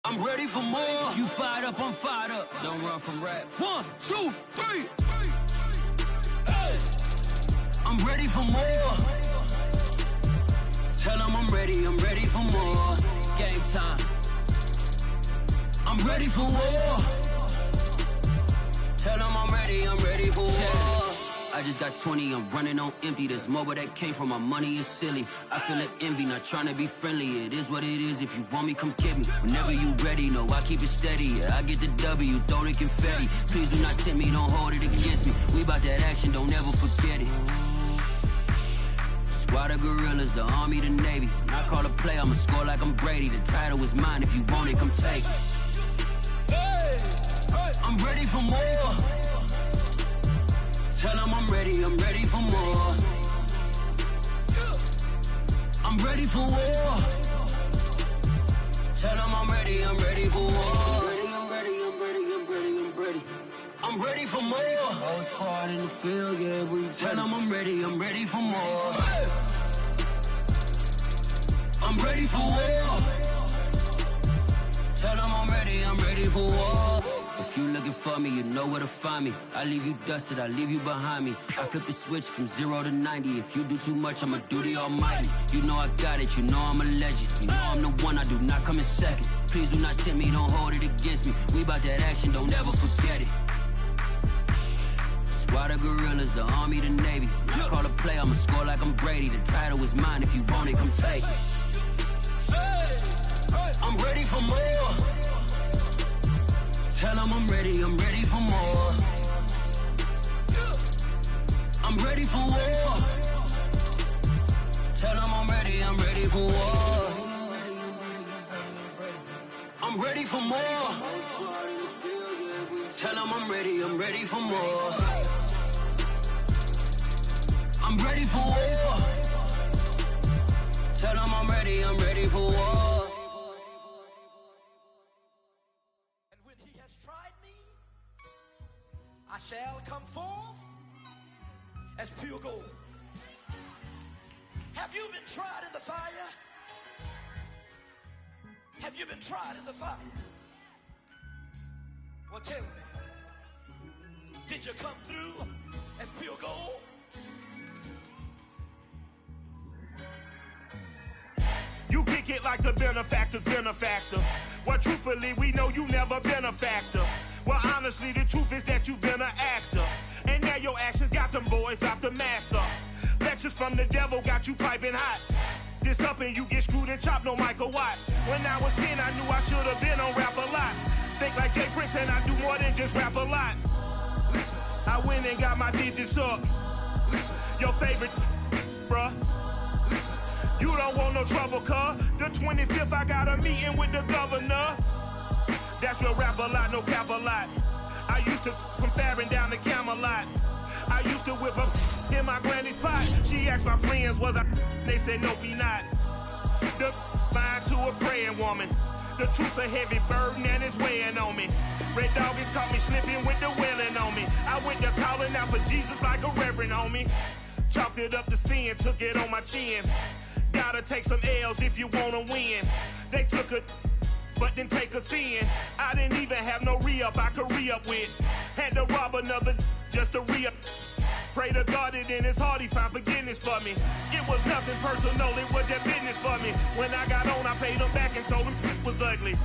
I'm ready for more. You fired up, I'm fired up. Don't run from rap. 1, 2, 3. Hey. I'm ready for more. Tell them I'm ready for more. Game time. I'm ready for war. Tell them I'm ready for war. I just got 20, I'm running on empty. There's more where that came from, my money is silly. I feel like envy, not trying to be friendly. It is what it is, if you want me, come get me. Whenever you ready, no, I keep it steady. Yeah, I get the W, throw the confetti. Please do not tempt me, don't hold it against me. We about that action, don't ever forget it. Squad of gorillas, the Army, the Navy. When I call a play, I'ma score like I'm Brady. The title is mine, if you want it, come take it. I'm ready for more. Tell them I'm ready for more. I'm ready for war. Tell them I'm ready for war. I'm ready for more. Whole squad in the field, yeah, we tell them I'm ready for more. I'm ready for war. Tell them I'm ready for war. If you looking for me, you know where to find me. I leave you dusted, I leave you behind me. I flip the switch from 0 to 90. If you do too much, I'ma do the almighty. You know I got it, you know I'm a legend. You know I'm the one, I do not come in second. Please do not tempt me, don't hold it against me. We about that action, don't ever forget it. Squad of gorillas, the Army, the Navy. When I call a play, I'ma score like I'm Brady. The title is mine, if you want it, come take it. I'm ready for more. Tell them I'm ready for more. I'm ready for war. Tell them I'm ready for war. I'm ready for more. Tell them I'm ready for more. I'm ready for war. Tell them I'm ready for war. And when he has tried me, I shall come forth as pure gold. Have you been tried in the fire? Have you been tried in the fire? Well, tell me, did you come through as pure gold? You kick it like the benefactor's benefactor. Well, truthfully, we know you never been a factor. Well, honestly, the truth is that you've been an actor. And now your actions got them boys drop the mask up. Lectures from the devil got you piping hot. This up and you get screwed and chopped, no Michael Watts. When I was 10, I knew I should have been on rap a lot. Think like Jay Prince and I do more than just rap a lot. I went and got my digits up. Your favorite, bruh. You don't want no trouble, cuz. The 25th, I got a meeting with the governor. That's real rap a lot, no cap a lot. I used to from Farron down to Camelot. I used to whip up in my granny's pot. She asked my friends, was I? They said, nope, he not. The fine to a praying woman. The truth's a heavy burden and it's weighing on me. Red Doggies caught me slipping with the wailing on me. I went to calling out for Jesus like a reverend on me. Chalked it up to sin, took it on my chin. Gotta take some L's if you wanna win. They took a but didn't take a sin. I didn't even have no re-up I could re-up with. Had to rob another just to re-up. Pray to God that in his heart he found forgiveness for me. It was nothing personal, it was just business for me. When I got on, I paid him back and told him it was ugly.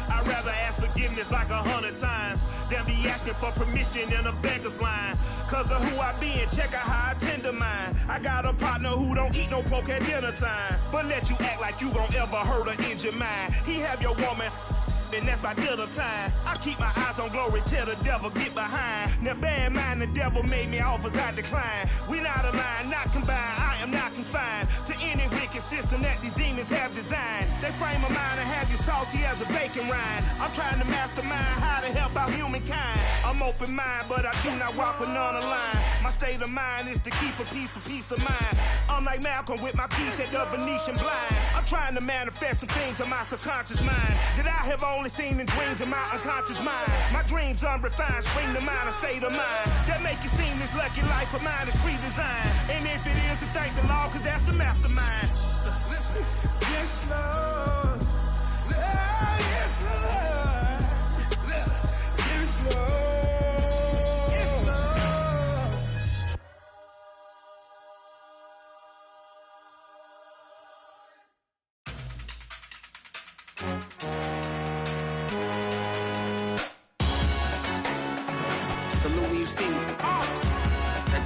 I'd rather ask forgiveness like 100 times than be asking for permission in a beggar's line. Cause of who I be and check out how I tend to mine. I got a partner who don't eat no pork at dinner time, but let you act like you gon' ever hurt or injure mine. He have your woman and that's by dinner time. I keep my eyes on glory till the devil get behind. Now bear in mind the devil made me offers I decline. We not aligned, not combined, I am not confined to any wicked system that these demons have designed. They frame a mind and have you salty as a bacon rind. I'm trying to mastermind how to help out humankind. I'm open mind, but I do not walk with none aligned. My state of mind is to keep a peace for peace of mind. Unlike Malcolm with my peace at the Venetian blinds. I'm trying to manifest some things in my subconscious mind that I have only seen in dreams in my unconscious mind. My dreams unrefined, spring to mind, a state of mind that make it seem this lucky life of mine is pre-designed. And if it is, then thank the Lord, cause that's the mastermind. Yes, Lord. Yes, Lord. Yes, Lord.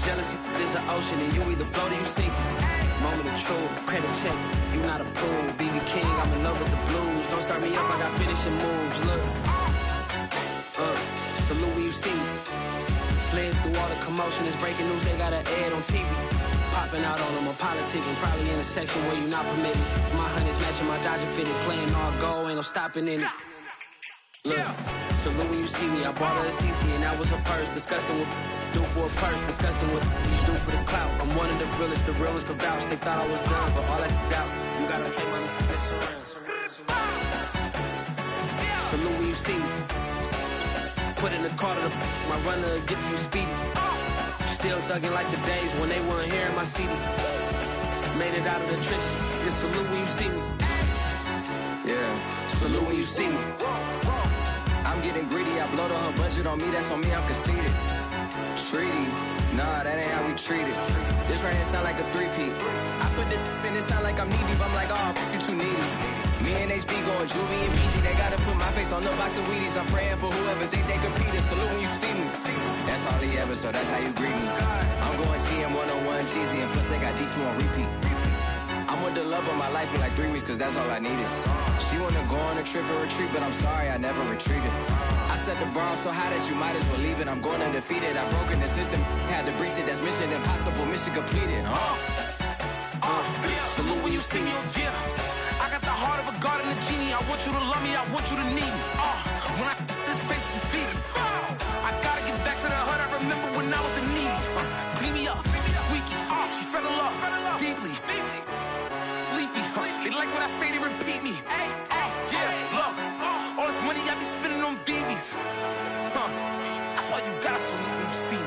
jealousy is an ocean, and you either float or you sink. Moment of truth, credit check, you not approved. BB King, I'm in love with the blues. Don't start me up, I got finishing moves. Look, salute when you see me. Slid through all the commotion, it's breaking news, they got an ad on TV. Popping out on them, a politicking, probably in a section where you not permitted. My honey's matching my Dodger fitted, playing all goal, ain't no stopping in it. Look, salute when you see me, I bought her a CC and that was her purse. Disgusting with do for a purse, disgusting what you do for the clout. I'm one of the realest could vouch. They thought I was done, but all I doubt, you gotta play my next around. Salute when you see me. Put in the car to my runner, get to you speedy. Still thugging like the days when they weren't hearing my CD. Made it out of the trenches. Just salute when you see me. Yeah, salute when you see me. I'm getting greedy, I blowed on her budget on me, that's on me, I'm conceited. Treaty, nah, that ain't how we treat it. This right here sound like a three-peat. I put the in it sound like I'm knee deep, I'm like, oh, you too needy. Me and HB going Juvie and PG, they gotta put my face on the box of Wheaties. I'm praying for whoever think they competed. Salute when you see me. That's all he ever, so that's how you greet me. I'm going TM 101 cheesy, and plus they got D2 on repeat. I'm with the love of my life in like 3 weeks, cause that's all I needed. She wanna go on a trip and retreat, but I'm sorry, I never retreated. I set the bar so high that you might as well leave it. I'm going undefeated, I've broken the system, had to breach it, that's mission impossible, mission completed. Salute when you see me, yeah. I got the heart of a god and a genie. I want you to love me, I want you to need me. When I this face is feedy. I gotta get back to the hood, I remember when I was the needy. Clean me up, squeaky. She fell in love, deeply. Sleepy, they like what I say, they repeat me. Yeah, look, all this money I be spending on BBs. That's why you gotta salute when you see me.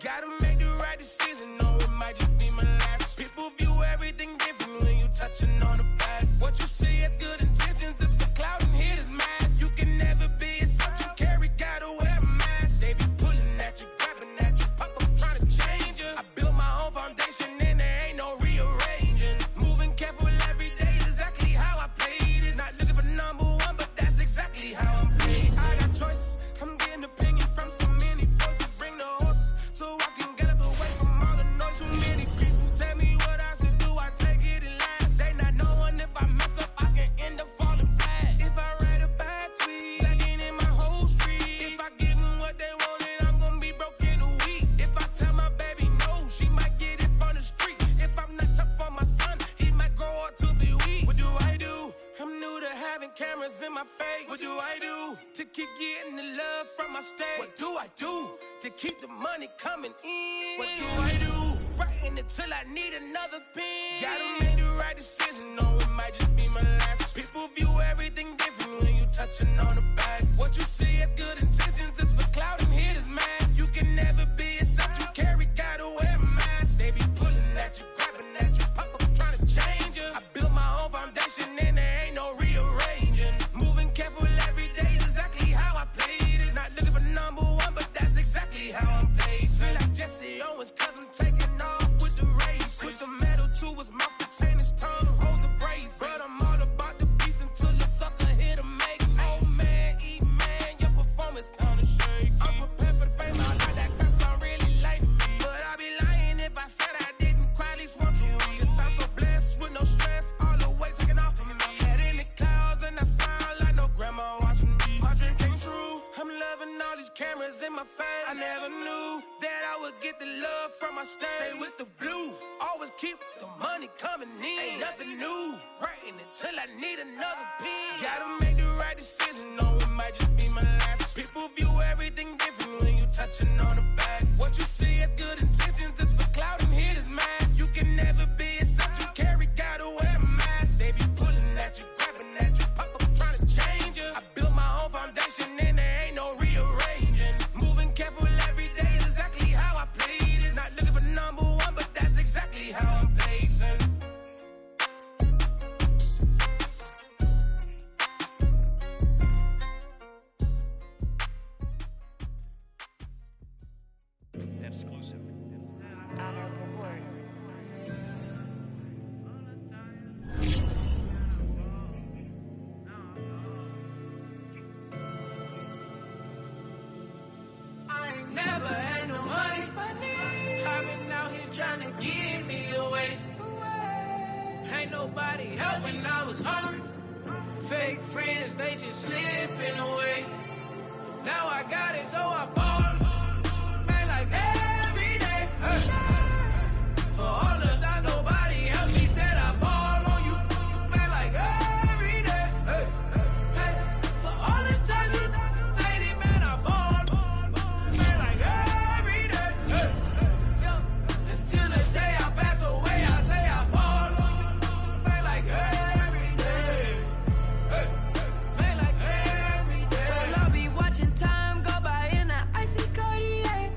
Gotta make the right decision, no, it might just be my last. People view everything different when you touching on the past. What you see is good intentions, it's the cloud and hit is mad. You can never be yourself, you carry, gotta wear a mask. They be pulling at you, grabbing at you, pop up trying to change you. I built my own foundation and there ain't no rearranging. Moving careful every day is exactly how I played it. Not looking for number one, but that's exactly how I'm paid. I got choices, I'm getting opinion from so many voices. Bring the horses so I can get up away from all the noise. Too many people tell me what I should do, I take it and laugh. They not knowing if I mess up, I can end up falling flat. If I write a bad tweet, lagging in my whole street. If I give them what they wanted, I'm gonna be broke in a week. If I tell my baby no, she might get it from the street. If I'm not tough for my son, he might grow up to be weak. What do I do? I'm new to having cameras in my face. What do I do to keep getting the love from my state? What do I do to keep the money coming in? What do I do? Writing it till I need another pen. Gotta make the right decision, no, it might just be my last. People view everything different when you touching on the back. What you see is good intentions, it's for cloud and hit is mad. You can never be yourself, you carry, gotta wear a mask. They be pulling at you, grabbing at you, pop up trying to change you. I built my own foundation and there ain't no rearranging. Moving careful every day is exactly how I played it. Not looking for number one, but that's exactly how I'm paid. Feel like Jesse Owens, cause I'm taking off with the race. With the metal to his mouth, retain his tongue, hold the brace. But I'm all about the beats until the sucker hit a make. Oh man, eat man, your performance kinda shaky. I'm prepared for the fame, I like that cause I'm really like me. But I'd be lying if I said I didn't cry at least once a week. Cause I'm so blessed with no stress, all the weight taken off of me. Head in the clouds and I smile like no grandma watching me. My dream came true, I'm loving all these cameras in my face. I never knew that I would get the love from my state. Stay with the blue, always keep the money coming in. Ain't nothing new, writing it till I need another pen. Gotta make the right decision, no, it might just be my last. People view everything different when you touching on the back. What you see is good intentions, it's for cloud and hit is mad. You can never be yourself, you carry, gotta wear a mask. They be pulling at you, grabbing at you, pop up trying to change you. I built my own foundation and there ain't no rearranging. Moving careful every day is exactly how I played it. Not looking for number one, but that's exactly how I'm placing. Exclusive. Honor report. nobody help when I was hungry. Fake friends, they just slipping away. Now I got it, so I ball. Man, like every day. For all the time nobody helped me, said I ball on you. Man, like every day. For all the times you dated, man, I ball. Man, like every day. Until the day I pass away, I say I ball. Man, like every day. Man, like every day. Well, I'll be watching time go by in an icy Cartier.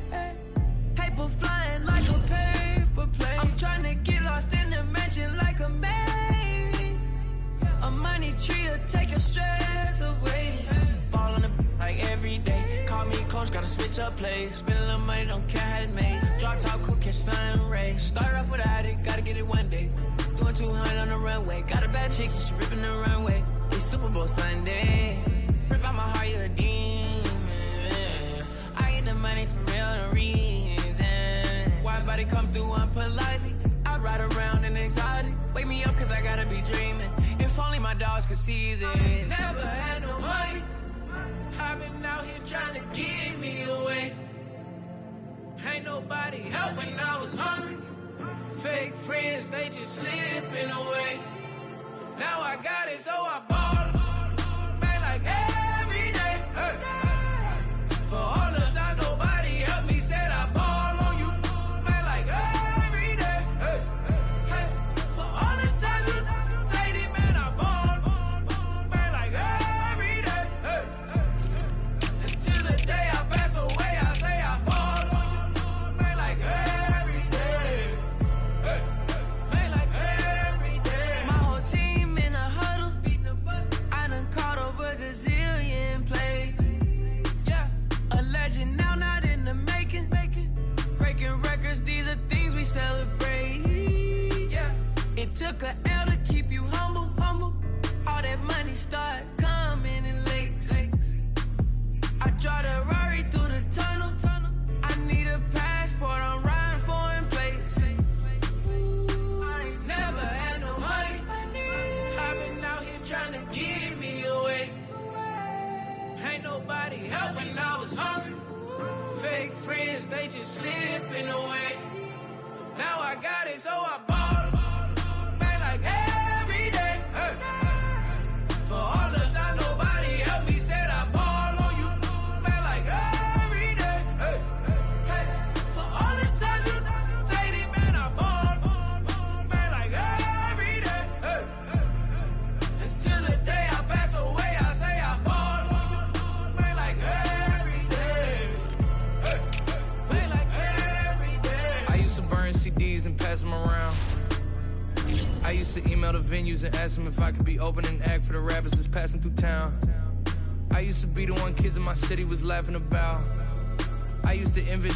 Paper flying like a paper plane. I'm trying to get lost in the mansion like a maze. A money tree will take your stress away. Ball on the like every day. Call me coach, gotta switch up plays. Spend a little money, don't care how it's made. Drop top, cool, catch sun rays. Start off without it, gotta get it one day. Doing 200 on the runway. Got a bad chick, she ripping the runway. It's Super Bowl Sunday. Rip out my heart, you're a demon. I get the money for real, no reason. Why everybody come through unpolitely? I ride around in exotic. Wake me up cause I gotta be dreaming. If only my dogs could see this. Never had no money. I've been out here trying to get me away. Ain't nobody help when I was hungry. Fake friends, they just slipping away. Now I got it, so I ball. Man, like every day. For all the time nobody helped me, said I ball on you. Man, like every day. For all the time you dated, man, I ball. Man, like every day. Until the day I pass away, I say I ball. Man, like every day. Man, like every day. My whole team in a huddle. I done caught over a gazillion plays. Yeah, a legend now, not in the making. Breaking records, these are things we celebrate. Yeah, it took a L to keep you humble. All that money start coming in lakes. I drive the Rari through the tunnel. I need a passport, I'm riding foreign place. I ain't never had no money. I've been out here trying to get me away. Ain't nobody help when I was hungry. Fake friends, they just slipping away. Now I got it, so I ball. Man, like every day. For all the time nobody helped me, said I ball on you. Man, like every day. For all the times you dated, man, I ball. Man, like every day. Until the day I pass away, I say I ball. Man, like every day. Man, like every day. I used to burn CDs and pass them around. I used to email the venues and ask them if I could be opening act for the rappers that's passing through town. I used to be the one kids in my city was laughing about. I used to envision